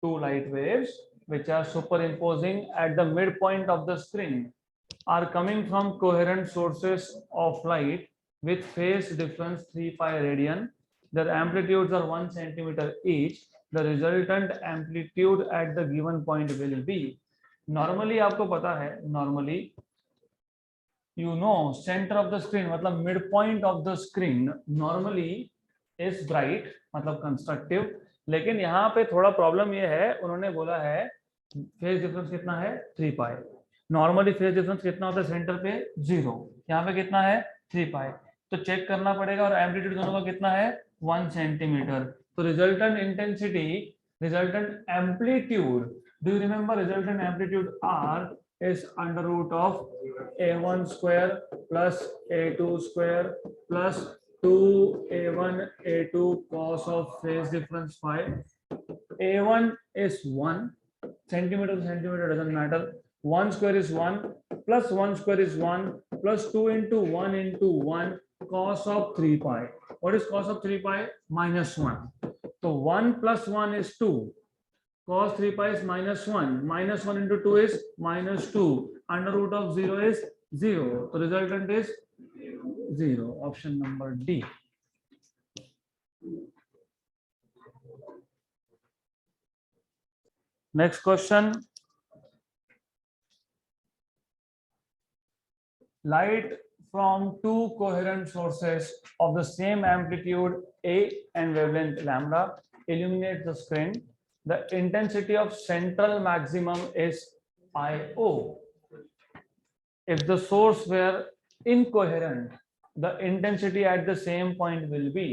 two light waves which are superimposing at the midpoint of the screen are coming from coherent sources of light with phase difference 3 pi radian. Their amplitudes are 1 centimeter each. The resultant amplitude at the given point will be। Normally आपको पता है, normally you know centre of the screen मतलब mid point of the screen normally is bright मतलब कंस्ट्रक्टिव, लेकिन यहाँ पे थोड़ा प्रॉब्लम ये है, उन्होंने बोला है फेज डिफरेंस कितना है 3 पाई। नॉर्मली फेज डिफरेंस कितना होता है सेंटर पे 0, यहाँ पे कितना है 3 पाई, तो चेक करना पड़ेगा। और एम्पलीट्यूड दोनों का कितना है 1 सेंटीमीटर। तो resultant intensity, resultant amplitude, do you remember resultant amplitude R is under root of a1 square plus a2 square plus 2a1 a2 cos of phase difference phi. a1 is 1 centimeter to centimeter doesn't matter, 1 square is 1 plus 1 square is 1 plus 2 into 1 cos of 3 pi. What is cos of 3 pi? Minus 1. So 1 plus 1 is 2. Cos 3 pi is minus 1. Minus 1 into 2 is minus 2. Under root of 0 is 0. So resultant is 0. Option number D. Next question. Light from two coherent sources of the same amplitude A and wavelength lambda illuminate the screen. The intensity of central maximum is IO. If the source were incoherent, the intensity at the same point will be.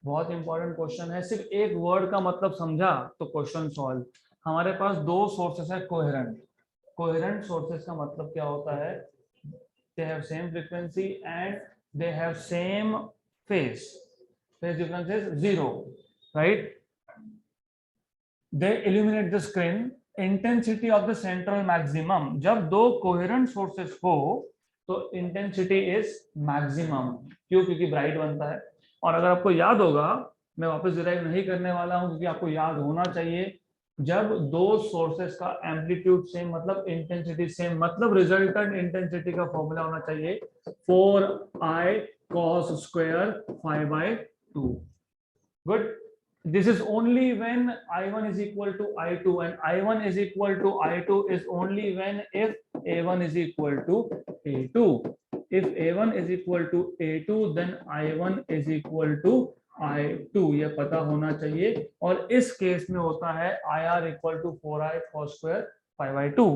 बहुत इंपॉर्टेंट क्वेश्चन है, सिर्फ एक वर्ड का मतलब समझा तो क्वेश्चन सॉल्व। हमारे पास दो सोर्सेस है कोहेरेंट। कोहेरेंट सोर्सेस का मतलब क्या होता है? They have same frequency and they have same phase. Phase difference is 0, right? They illuminate the screen. Intensity of the central maximum. जब दो coherent sources हो तो intensity is maximum. क्यों? क्योंकि ब्राइट बनता है। और अगर आपको याद होगा, मैं वापस डिराइव नहीं करने वाला हूं क्योंकि आपको याद होना चाहिए, जब दो सोर्सेस का एम्पलीट्यूड सेम मतलब इंटेंसिटी सेम मतलब रिजल्टेंट इंटेंसिटी का फॉर्मूला होना चाहिए 4i cos square phi by 2. Good. This is only when I1 is equal to I2, and I1 is equal to I2 is only when if A1 is equal to A2. If A1 is equal to A2, then I1 is equal to I2. ये पता होना चाहिए। और इस केस में होता है IR equal to 4i cos square pi by 2.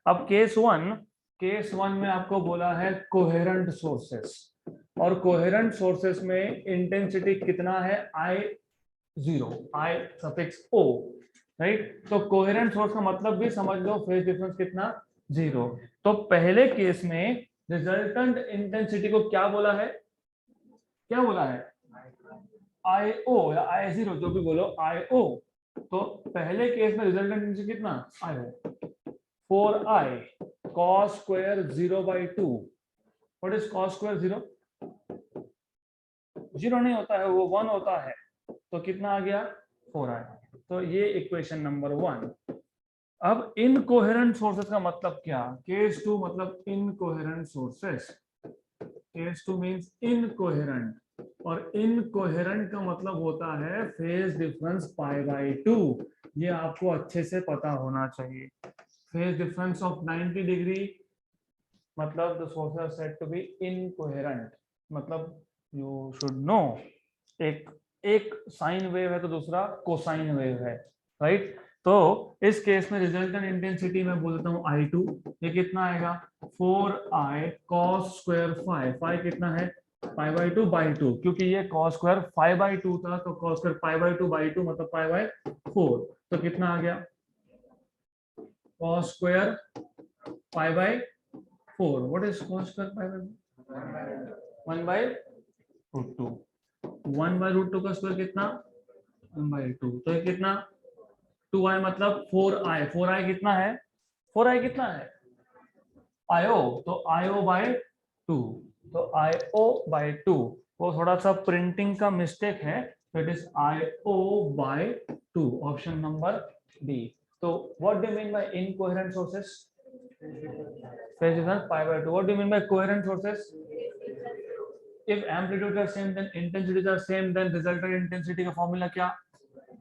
अब केस वन में आपको बोला है कोहेरेंट सोर्सेस, और कोहेरेंट सोर्सेस में इंटेंसिटी कितना है I0, I suffix O, right? तो कोहेरेंट सोर्स का मतलब भी समझ लो, फेज डिफरेंस कितना 0। तो पहले केस में रिजल्टेंट इंटेंसिटी को क्या बोला है? क्या बोला है? IO या I0 जो भी बोलो, IO। तो पहले केस में रिजल्टेंट इंटेंसिटी कितना? IO 4i cos square 0 by 2. What is cos square 0? 0 नहीं होता है, वो 1 होता है। तो कितना आ गया 4i। तो ये इक्वेशन नंबर 1। अब इनकोहेरेंट सोर्सेस का मतलब क्या? केस 2 मतलब incoherent sources. Case 2 means incoherent, और इनकोहेरेंट का मतलब होता है फेज डिफरेंस पाई बाय 2। ये आपको अच्छे से पता होना चाहिए। फेज डिफरेंस ऑफ 90 डिग्री मतलब the sources are said to be incoherent, मतलब यू शुड नो। एक साइन वेव है तो दूसरा कोसाइन वेव है, राइट? तो इस केस में रिजल्टेंट इंटेंसिटी मैं बोलता हूँ I2। ये कितना आएगा 4i cos square phi। phi कितना है pi by 2 by 2, क्योंकि ये cos square phi by 2 था, तो cos square pi by 2 by 2 मतलब pi by 4। तो कितना आ गया cos square pi by 4। What is cos square pi by 1 by root 2। 1 by root 2 का स्क्वायर कितना 1 by 2। तो ये कितना 2i मतलब 4i। 4i कितना है? 4i कितना है IO, तो IO by 2। तो IO by 2 वो थोड़ा सा प्रिंटिंग का मिस्टेक है, तो it is IO by 2। Option number D. तो what do you mean by incoherent sources? Phase difference pi by 2। What do you mean by coherent sources? If amplitudes are same, then intensities are same, then resultant intensity का फॉर्मूला क्या?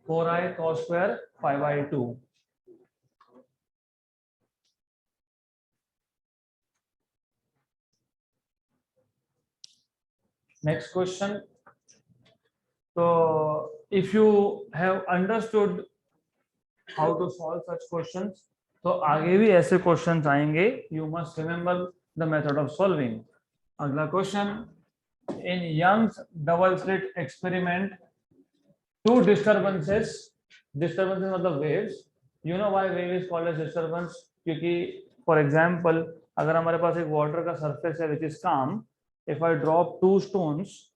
4i cos square pi by 2। Next question. तो if you have understood how to solve such questions, तो आगे भी ऐसे क्वेश्चंस आएंगे. You must remember the method of solving. अगला question. In Young's double slit experiment, two disturbances मतलब waves. You know why wave is called as disturbance? क्योंकि for example अगर हमारे पास एक वाटर का सरफेस है which is calm, if I drop two stones,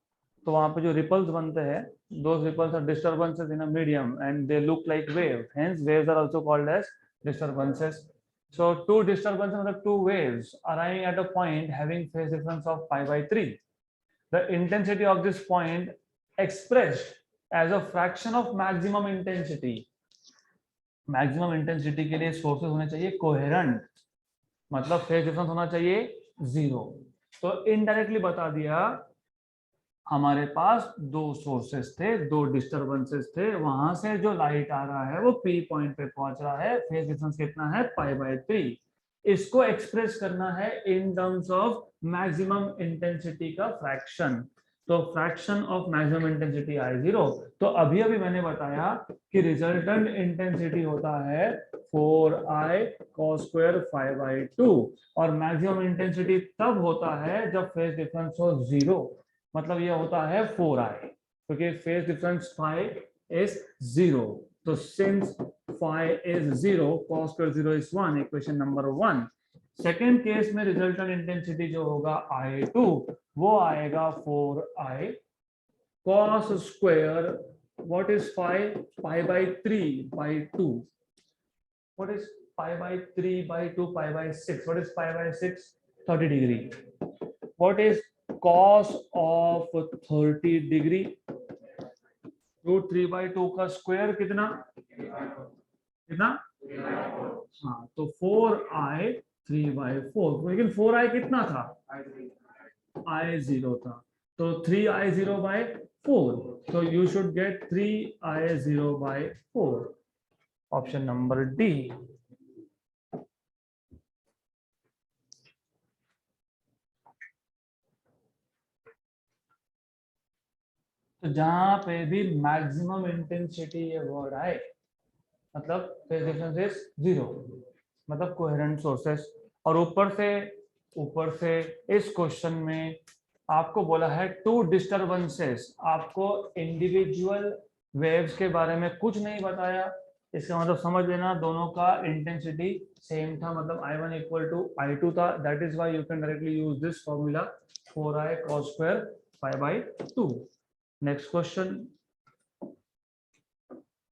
तो वहां पे जो रिपल्स बनते हैं, those ripples are disturbances in a medium and they look like wave, hence waves are also called as disturbances. So two disturbances मतलब two waves arriving at a point having phase difference of pi by 3. The intensity of this point expressed as a fraction of maximum intensity. Maximum intensity के लिए सोर्सेस होने चाहिए कोहेरेंट, मतलब फेज डिफरेंस होना चाहिए 0. तो इनडायरेक्टली बता दिया, हमारे पास दो सोर्सेस थे, दो डिस्टरबेंसेस थे, वहां से जो लाइट आ रहा है वो पी पॉइंट पे पहुंच रहा है, फेज डिफरेंस कितना है पाई बाय 3. इसको एक्सप्रेस करना है in terms of maximum intensity का फ्रैक्शन. तो fraction of maximum intensity I0. तो अभी अभी मैंने बताया कि रिजल्टेंट इंटेंसिटी होता है 4I cos square 5/2 और मैक्सिमम इंटेंसिटी तब होता है जब फेज डिफरेंस हो 0, मतलब ये होता है 4I, क्योंकि फेज डिफरेंस phi is 0. तो since phi is 0, cos square 0 is 1, equation number 1. Second case में रिजल्टेंट इंटेंसिटी जो होगा I2 वो आएगा 4I cos square, what is phi? Pi by 3/2. What is pi by 3/2? Pi by 6. What is pi by 6? 30 degree. What is cos of 30 degree? Root 3/2 का स्क्वायर कितना कितना? हाँ, तो 4I 3/4. लेकिन 4I कितना था? I0 था, तो 3I0/4. So you should get 3I0/4. Option number D. तो जहां पे भी मैक्सिमम इंटेंसिटी ये वर्ड आए, मतलब फेज डिफरेंस इज 0, मतलब कोहेरेंट सोर्सेस. और ऊपर से इस क्वेश्चन में आपको बोला है टू डिस्टरबेंसेस, आपको इंडिविजुअल वेव्स के बारे में कुछ नहीं बताया. इसका मतलब समझ लेना दोनों का इंटेंसिटी सेम था, मतलब I1 इक्वल टू I2 था. That is why you can directly use this formula 4I cos square 5/2. Next question.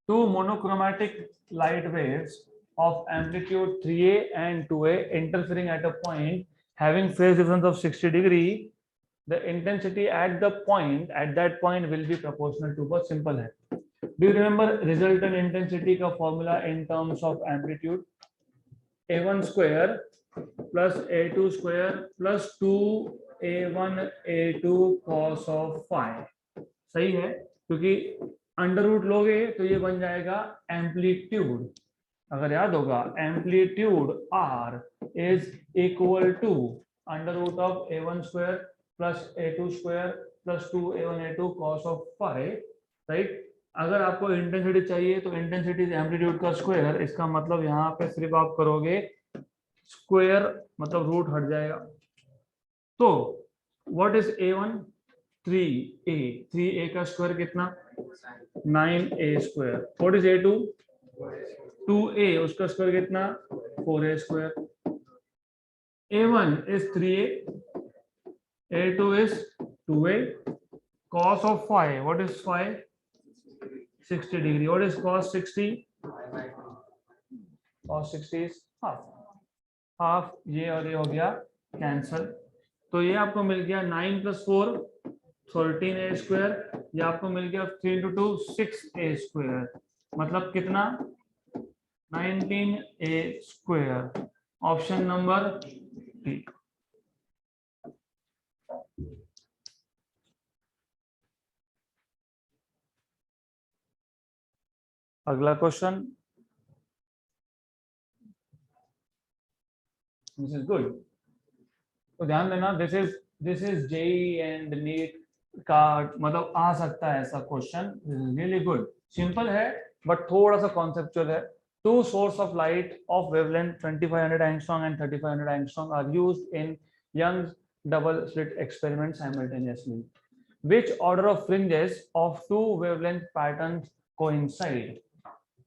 Two monochromatic light waves of amplitude 3A and 2A interfering at a point having phase difference of 60 degree. The intensity at that point will be proportional to. बहुत simple है. Do you remember resultant intensity का formula in terms of amplitude? A1 square plus A2 square plus 2A1 A2 cos of phi. सही है, क्योंकि अंडर रूट लोगे तो ये बन जाएगा एम्पलीट्यूड. अगर याद होगा amplitude R is equal to under root of A1 square plus A2 square plus 2A1 A2 cos of phi. Right. अगर आपको इंटेंसिटी चाहिए तो इंटेंसिटी एम्पलीट्यूड का स्क्वायर, इसका मतलब यहाँ पे सिर्फ आप करोगे स्क्वायर, मतलब रूट हट जाएगा. तो व्हाट इज A1? 3A का स्क्वायर कितना? 9A square. What is A2? 2A, उसका स्क्वायर कितना? 4A square. A1 is 3A, A2 is 2A. Cos of phi, what is phi? 60 degree. What is cos 60? Cos 60 is half. Half, ये और ये हो गया कैंसल. तो ये आपको मिल गया 9 + 4 13A स्क्वायर. ये आपको मिल गया 3 × 2 6A स्क्वायर, मतलब कितना? 19A square. Option number D. अगला क्वेश्चन. This is good. तो ध्यान देना, this is JEE and NEET का मतलब आ सकता है ऐसा क्वेश्चन, रियली गुड, सिंपल है बट थोड़ा सा कॉन्सेप्चुअल है। Two source of light of wavelength 2500 angstrom and 3500 angstrom are used in Young double slit experiment simultaneously. Which order of fringes of two wavelength patterns coincide?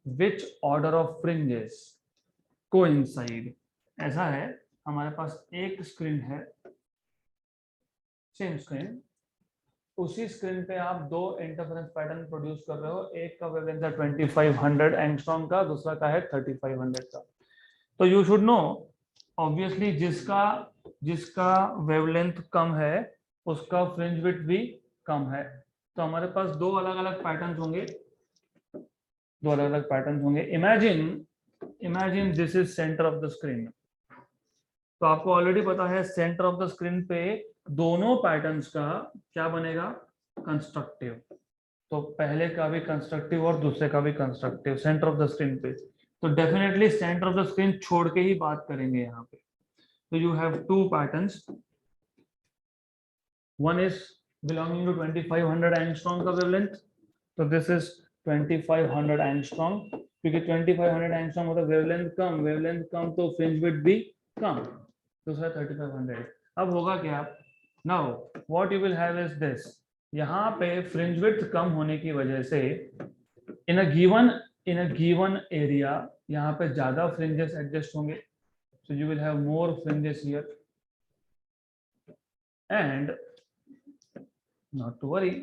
Which order of fringes coincide? ऐसा है, हमारे पास एक स्क्रीन है, सेम स्क्रीन, उसी स्क्रीन पे आप दो इंटरफेरेंस पैटर्न प्रोड्यूस कर रहे हो, एक का वेवलेंथ है 2500 एंगस्ट्रॉम का, दूसरा का है 3500 का। तो यू शुड नो ऑब्वियसली जिसका वेवलेंथ कम है उसका फ्रिंज विड्थ भी कम है। तो हमारे पास दो अलग अलग पैटर्न्स होंगे, imagine this is centre of the screen. तो आपको ऑलरेडी पता है सेंटर ऑफ द स्क्रीन पे दोनों पैटर्न्स का क्या बनेगा, कंस्ट्रक्टिव। तो पहले का भी कंस्ट्रक्टिव और दूसरे का भी constructive centre of the screen पे। तो definitely centre of the screen छोड़ के ही बात करेंगे यहाँ पे। तो you have two patterns, one is belonging to 2500 angstrom का वेवलेंथ, तो दिस इज 2500 एंगस्ट्रॉम, क्योंकि 2500 एंगस्ट्रॉम मतलब वेवलेंथ कम तो फ्रिंज विड्थ भी कम, दूसरा 3500। अब होगा क्या, now what you will have is this, यहाँ पे फ्रिंज विड्थ कम होने की वजह से इन अ गिवन एरिया यहाँ पे ज्यादा फ्रिंजेस एडजस्ट होंगे, so you will have more fringes here, and not to worry,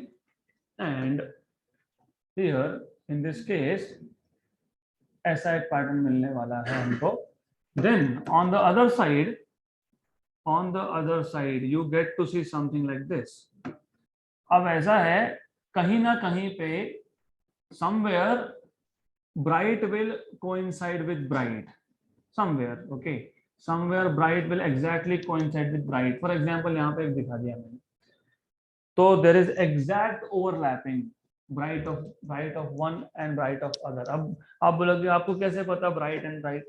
and here in this case ऐसा एक पैटर्न मिलने वाला है हमको। then on the other side you get to see something like this। अब ऐसा है, कहीं ना कहीं पे somewhere bright will coincide with bright, somewhere bright will exactly coincide with bright। for example यहाँ पे एक दिखा दिया मैंने, तो there is exact overlapping bright of one and bright of other। अब आप बोलोगे आपको कैसे पता bright and bright,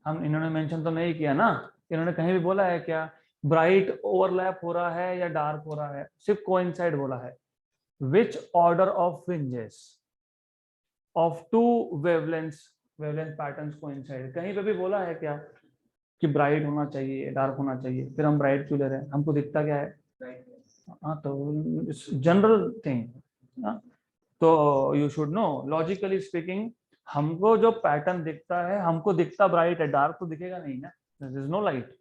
हम इन्होंने मेंशन तो नहीं किया ना, इन्होंने कहीं भी बोला है क्या ब्राइट ओवरलैप हो रहा है या डार्क हो रहा है, सिर्फ कोइंसाइड बोला है। Which order of fringes of two wavelength patterns coincide, कहीं पे भी बोला है क्या कि ब्राइट होना चाहिए डार्क होना चाहिए, फिर हम ब्राइट क्यों ले रहे हैं, हमको दिखता क्या है, हाँ तो जनरल थिंग। तो you should know logically speaking, हमको जो पैटर्न दिखता है हमको दिखता ब्राइट है, डार्क तो दिखेगा नहीं ना, देयर इज नो लाइट।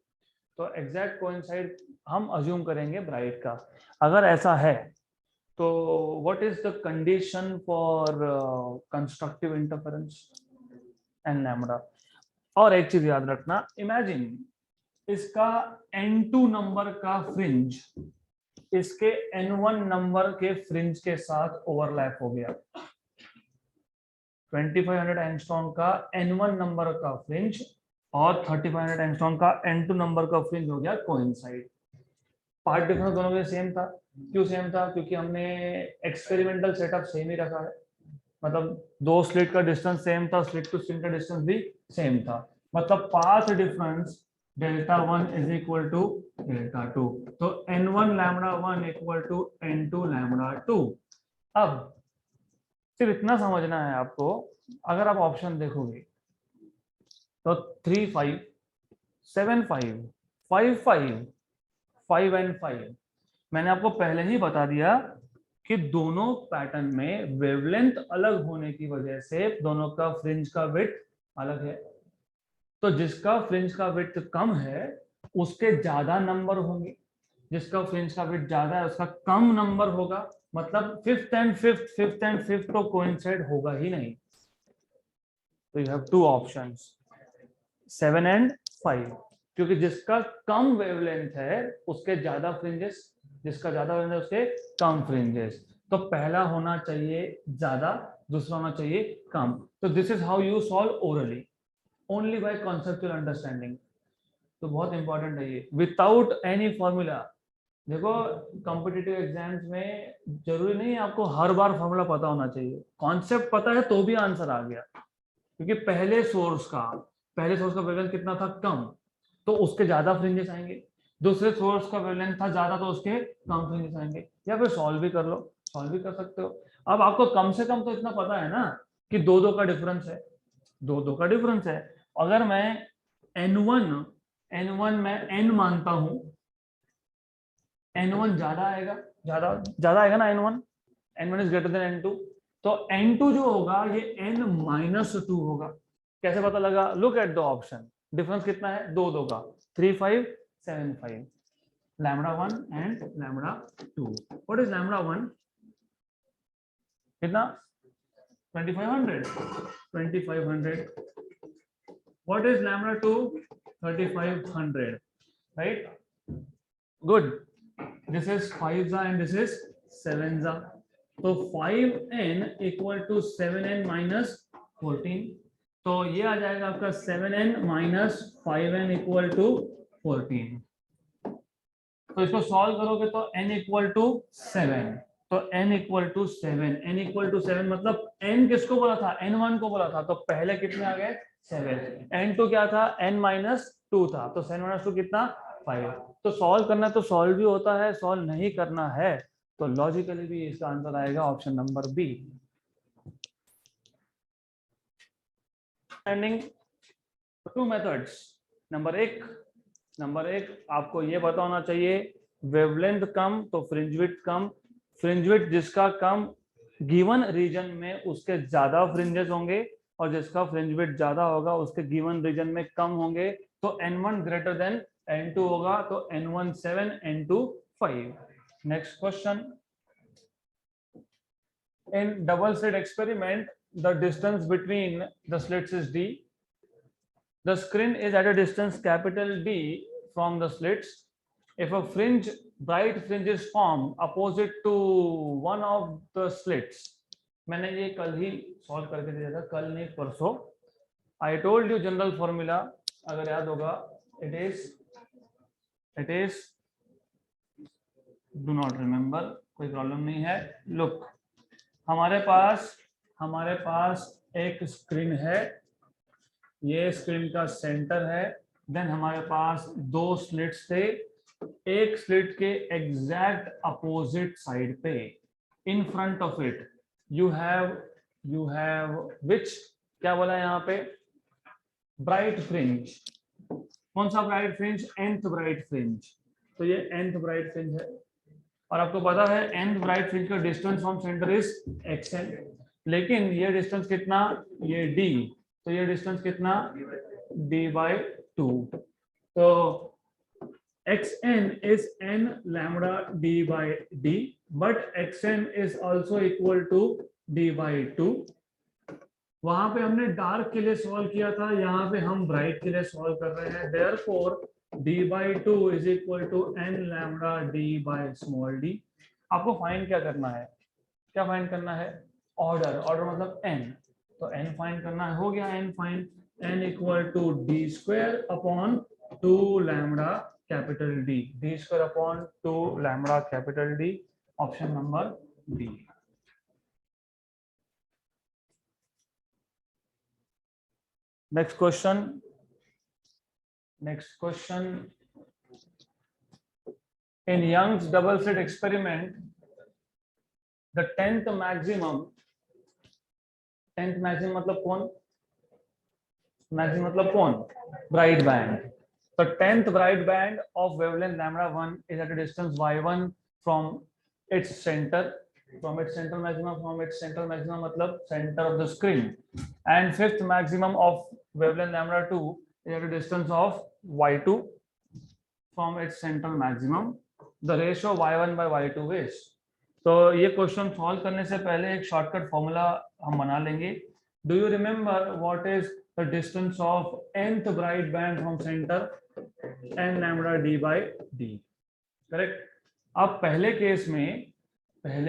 तो एग्जैक्ट कोइंसाइड हम अज्यूम करेंगे ब्राइट का। अगर ऐसा है तो what is the condition for constructive interference and lambda. और एक चीज याद रखना, इमेजिन इसका n2 नंबर का फ्रिंज इसके n1 नंबर के फ्रिंज के साथ ओवरलैप हो गया। 2500 एंगस्ट्रॉम का n1 नंबर का फ्रिंज और 3500 एंगस्ट्रॉम का n2 नंबर का फ्रिंज हो गया कोइंसाइड। पार्ट डिफरेंस दोनों में सेम था, क्यों सेम था, क्योंकि हमने एक्सपेरिमेंटल सेटअप सेम ही रखा है, मतलब दो स्लिट का डिस्टेंस सेम था, स्लिट टू स्लिट का डिस्टेंस भी सेम था, मतलब path difference Δ1 is equal to Δ2, तो n1 λ1 equal to n2 λ2। अब सिर्फ इतना समझना है आपको, अगर आप ऑप्शन देखोगे तो 3 5 7 5 5 5 5 एंड 5, मैंने आपको पहले ही बता दिया कि दोनों पैटर्न में वेवलेंथ अलग होने की वजह से दोनों का फ्रिंज का विड्थ अलग है। तो जिसका फ्रिंज का विड्थ कम है उसके ज्यादा नंबर होंगे, जिसका फ्रिंज का विड्थ ज्यादा है उसका कम नंबर होगा, मतलब फिफ्थ एंड फिफ्थ तो कोइंसाइड होगा ही नहीं। तो you have two options 7 and 5, क्योंकि जिसका कम वेवलेंथ है उसके ज्यादा फ्रिंजेस, जिसका ज्यादा वेवलेंथ उसके कम फ्रिंजेस। तो पहला होना चाहिए ज्यादा, दूसरा होना चाहिए कम। तो this is how you solve orally, only by conceptual understanding. तो बहुत इंपॉर्टेंट है ये, विदाउट एनी फॉर्मूला। देखो कॉम्पिटिटिव एग्जाम्स में जरूरी नहीं है आपको हर बार फॉर्मूला पता होना चाहिए, कॉन्सेप्ट पता है तो भी आंसर आ गया, क्योंकि पहले सोर्स का वेवलेंथ कितना था, कम, तो उसके ज्यादा फ्रिंजेस आएंगे। दूसरे सोर्स का वेवलेंथ था ज्यादा तो उसके कम फ्रिंजेस आएंगे, या फिर सॉल्व भी कर लो, सॉल्व भी कर सकते हो। अब आपको कम से कम तो इतना पता है ना कि दो दो का डिफरेंस है, दो दो का डिफरेंस है। अगर मैं n1 मैं n मानता हूं, n1 ज्यादा आएगा, ज्यादा ज्यादा आएगा ना n1 is greater than n2, तो n2 जो होगा ये n-2 होगा। कैसे पता लगा? Look at the option, difference कितना है, दो दो का, 3 5 7 5, λ1 एंड λ2। What is λ1? कितना? 2500। What is λ2? 3500, right? Good. This is 5 and this is 7। तो 5n equal to 7n minus 14, तो ये आ जाएगा आपका 7n minus 5n equal to 14। तो इसको सॉल्व करोगे तो n इक्वल टू 7, तो n equal to 7, n equal to 7 मतलब n किसको बोला था? n1 को बोला था, तो पहले कितने आ गए? 7। n2 क्या था? n माइनस 2 था, तो 7 माइनस 2 कितना? 5। तो सॉल्व करना तो सॉल्व भी होता है, सॉल्व नहीं करना है तो लॉजिकली भी इसका आंसर आएगा option number B. Two methods. नंबर एक आपको ये पता होना चाहिए, वेवलेंथ कम तो फ्रिंज विड्थ कम, फ्रिंज विड्थ जिसका कम गिवन रीजन में उसके ज्यादा फ्रिंजेस होंगे, और जिसका फ्रिंज विड्थ ज्यादा होगा उसके गिवन रीजन में कम होंगे। तो n1 ग्रेटर देन n2 होगा, तो n1 7 n2 5। Next question, in double slit experiment the distance between the slits is d, the screen is at a distance capital D from the slits, if a bright fringe is formed opposite to one of the slits। मैंने ये कल ही सॉल्व करके दिया था, कल नहीं परसों। I told you general formula, अगर याद होगा, it is do not remember, कोई प्रॉब्लम नहीं है। लुक, हमारे पास एक स्क्रीन है, ये स्क्रीन का सेंटर है, देन हमारे पास दो स्लिट्स थे, एक स्लिट के एग्जैक्ट अपोजिट साइड पे, in front of it you have which, क्या बोला है यहाँ पे? Bright fringe. कौन सा bright fringe? nth bright fringe. तो ये nth ब्राइट फ्रिंज है, और आपको पता है nth ब्राइट फ्रिंज का distance from centre is xn, लेकिन ये डिस्टेंस कितना? ये d, तो ये डिस्टेंस कितना? d/2। तो xn is n lambda d/d, but xn is also equal to d/2। वहां पे हमने डार्क के लिए सॉल्व किया था, यहाँ पे हम ब्राइट के लिए सॉल्व कर रहे हैं। Therefore d/2 is equal to n lambda d/d। आपको फाइंड क्या करना है? क्या फाइंड करना है? ऑर्डर मतलब n, तो n फाइंड करना है, हो गया n find, n equal to d² upon 2 lambda capital D, d² upon 2 lambda capital D, option number D. Next question. In Young's double slit experiment, the 10th maximum मतलब कौन? Maximum मतलब कौन? Bright band. The 10th bright band of wavelength λ1 is at a distance y1 from its center maximum, मतलब center of the screen, and 5th maximum of wavelength λ2 is at a distance of y2 from its central maximum. The ratio y1 by y2 is। तो ये क्वेश्चन सॉल्व करने से पहले एक शॉर्टकट फॉर्मूला हम बना लेंगे। Do you remember what is the distance of nth bright banned from centre? n lambda d/d, correct. अब पहले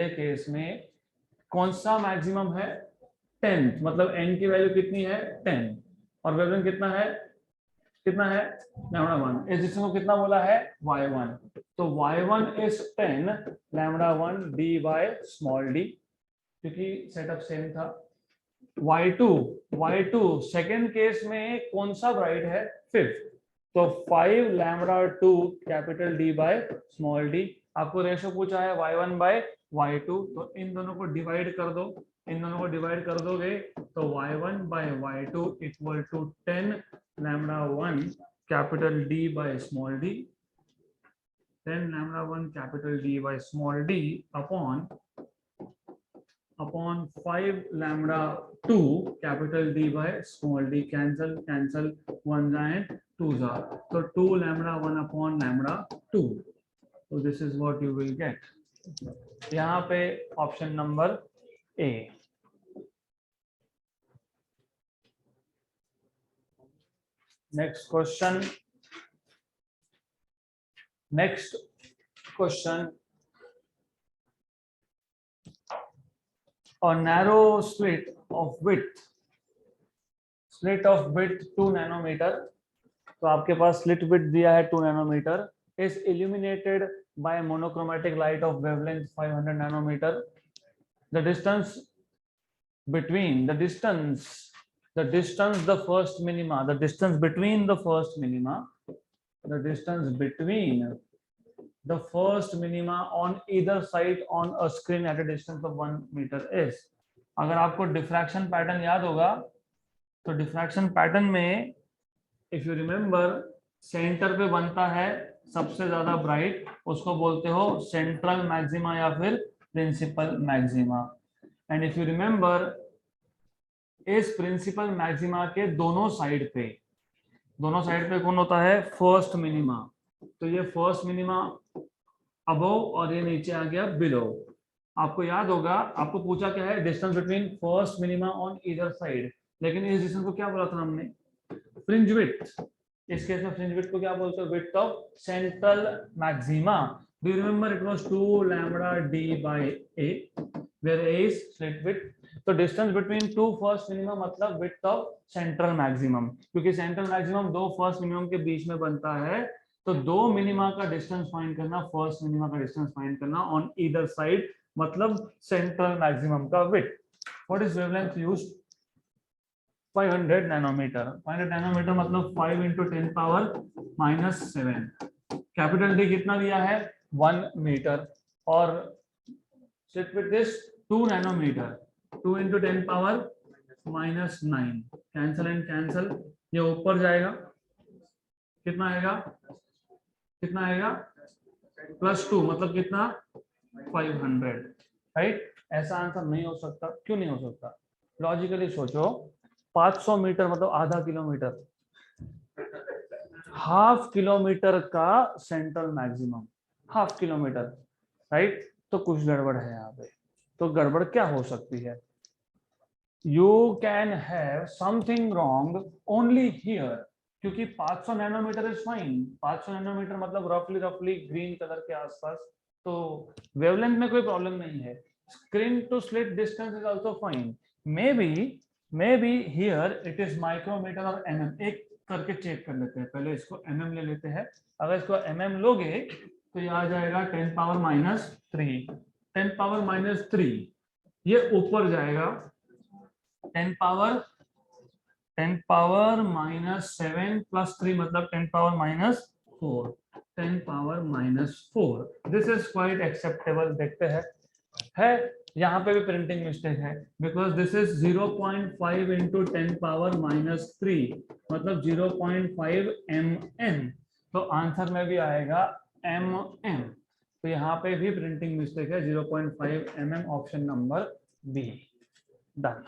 केस में कौन सा मैक्सिमम है? 10th, मतलब n की वैल्यू कितनी है? 10, और वेवलेंथ कितना है λ1। इस डिस्टेंस को कितना बोला है? y1, तो y1 इज 10 λ1 d/d, क्योंकि सेटअप सेम था। y2 सेकेंड केस में कौन सा ब्राइट है? 5th, तो 5 lambda 2 capital D by small D. आपको रेशो पूछा है y1 बाय y2, तो इन दोनों को डिवाइड कर दो, इन दोनों को डिवाइड कर दोगे तो y1 by y2 equal to 10 lambda 1 capital D by small D, 10 lambda 1 capital D by small d upon 5 lambda 2 capital D by small d, cancel 1 and 2 are, so 2 lambda 1 upon lambda 2, so this is what you will get. यहाँ पे option number A. Next question, next question, a narrow slit of width 2 nanometer, तो आपके पास स्लिट विड्थ दिया है 2 nanometre, is illuminated by monochromatic light of wavelength 500 nanometer. The distance between the first minima, the distance between the first minima, the distance between the first minima on either side on a screen at a distance of 1 meter is. अगर आपको डिफ्रैक्शन पैटर्न याद होगा तो डिफ्रैक्शन पैटर्न में इफ यू रिमेंबर सेंटर पे बनता है सबसे ज्यादा ब्राइट, उसको बोलते हो सेंट्रल मैक्सिमा या फिर principal maxima. And if you remember इस प्रिंसिपल मैक्सिमा के दोनों साइड पे कौन होता है? First minima. तो ये फर्स्ट मिनिमा अबव और ये नीचे आ गया बिलो। आपको याद होगा, आपको पूछा क्या है? Distance between first minima on either side, लेकिन इस डिस्टेंस को क्या बोला था हमने? Fringe width. इस केस में फ्रिंज विड्थ को क्या बोलते हैं? Width of central maxima. Do you remember it was 2 lambda D by A, where A is slit width. तो distance between two first minimum मतलब विड्थ ऑफ सेंट्रल मैक्सिमम, क्योंकि सेंट्रल मैक्सिमम दो फर्स्ट मिनिमम के बीच में बनता है। तो दो मिनिमा का डिस्टेंस फाइंड करना, फर्स्ट मिनिमा का डिस्टेंस फाइंड करना ऑन ईदर साइड, मतलब सेंट्रल मैक्सिमम का width. What is wavelength used? 500 nanometre. 500 nanometre मतलब 5 × 10⁻⁻⁷। कैपिटल डी कितना दिया है? 1 मीटर। और slit width is 2 nanometre. 2 × 10⁻⁹। Cancel and cancel, ये ऊपर जाएगा, कितना आएगा? +2 मतलब कितना? 500, राइट। ऐसा आंसर नहीं हो सकता। क्यों नहीं हो सकता? लॉजिकली सोचो, 500 मीटर मतलब आधा किलोमीटर, हाफ किलोमीटर का central maximum, half kilometre, right. तो कुछ गड़बड़ है यहाँ पे। तो गड़बड़ क्या हो सकती है? You can have something wrong only here, क्योंकि 500 नैनोमीटर इज फाइन। 500 नैनोमीटर मतलब रफली ग्रीन कलर के आसपास, तो वेवलेंथ में कोई प्रॉब्लम नहीं है। Screen to slit distance is also fine. Maybe here it is micrometre और mm। एक करके चेक कर लेते हैं, पहले इसको mm ले लेते हैं। अगर इसको mm लोगे तो ये आ जाएगा 10⁻⁻3। 10⁻⁻3 ये ऊपर जाएगा 10⁻⁻7 + 3 मतलब 10⁻⁻4। 10⁻⁻4 दिस इज क्वाइट एक्सेप्टेबल। देखते हैं, है यहाँ पे भी प्रिंटिंग मिस्टेक है, बिकॉज दिस इज 0.5 × 10⁻⁻3 मतलब 0.5 mm। तो आंसर में भी आएगा mm। तो यहाँ पे भी प्रिंटिंग मिस्टेक है, 0.5 mm, option number B. Done.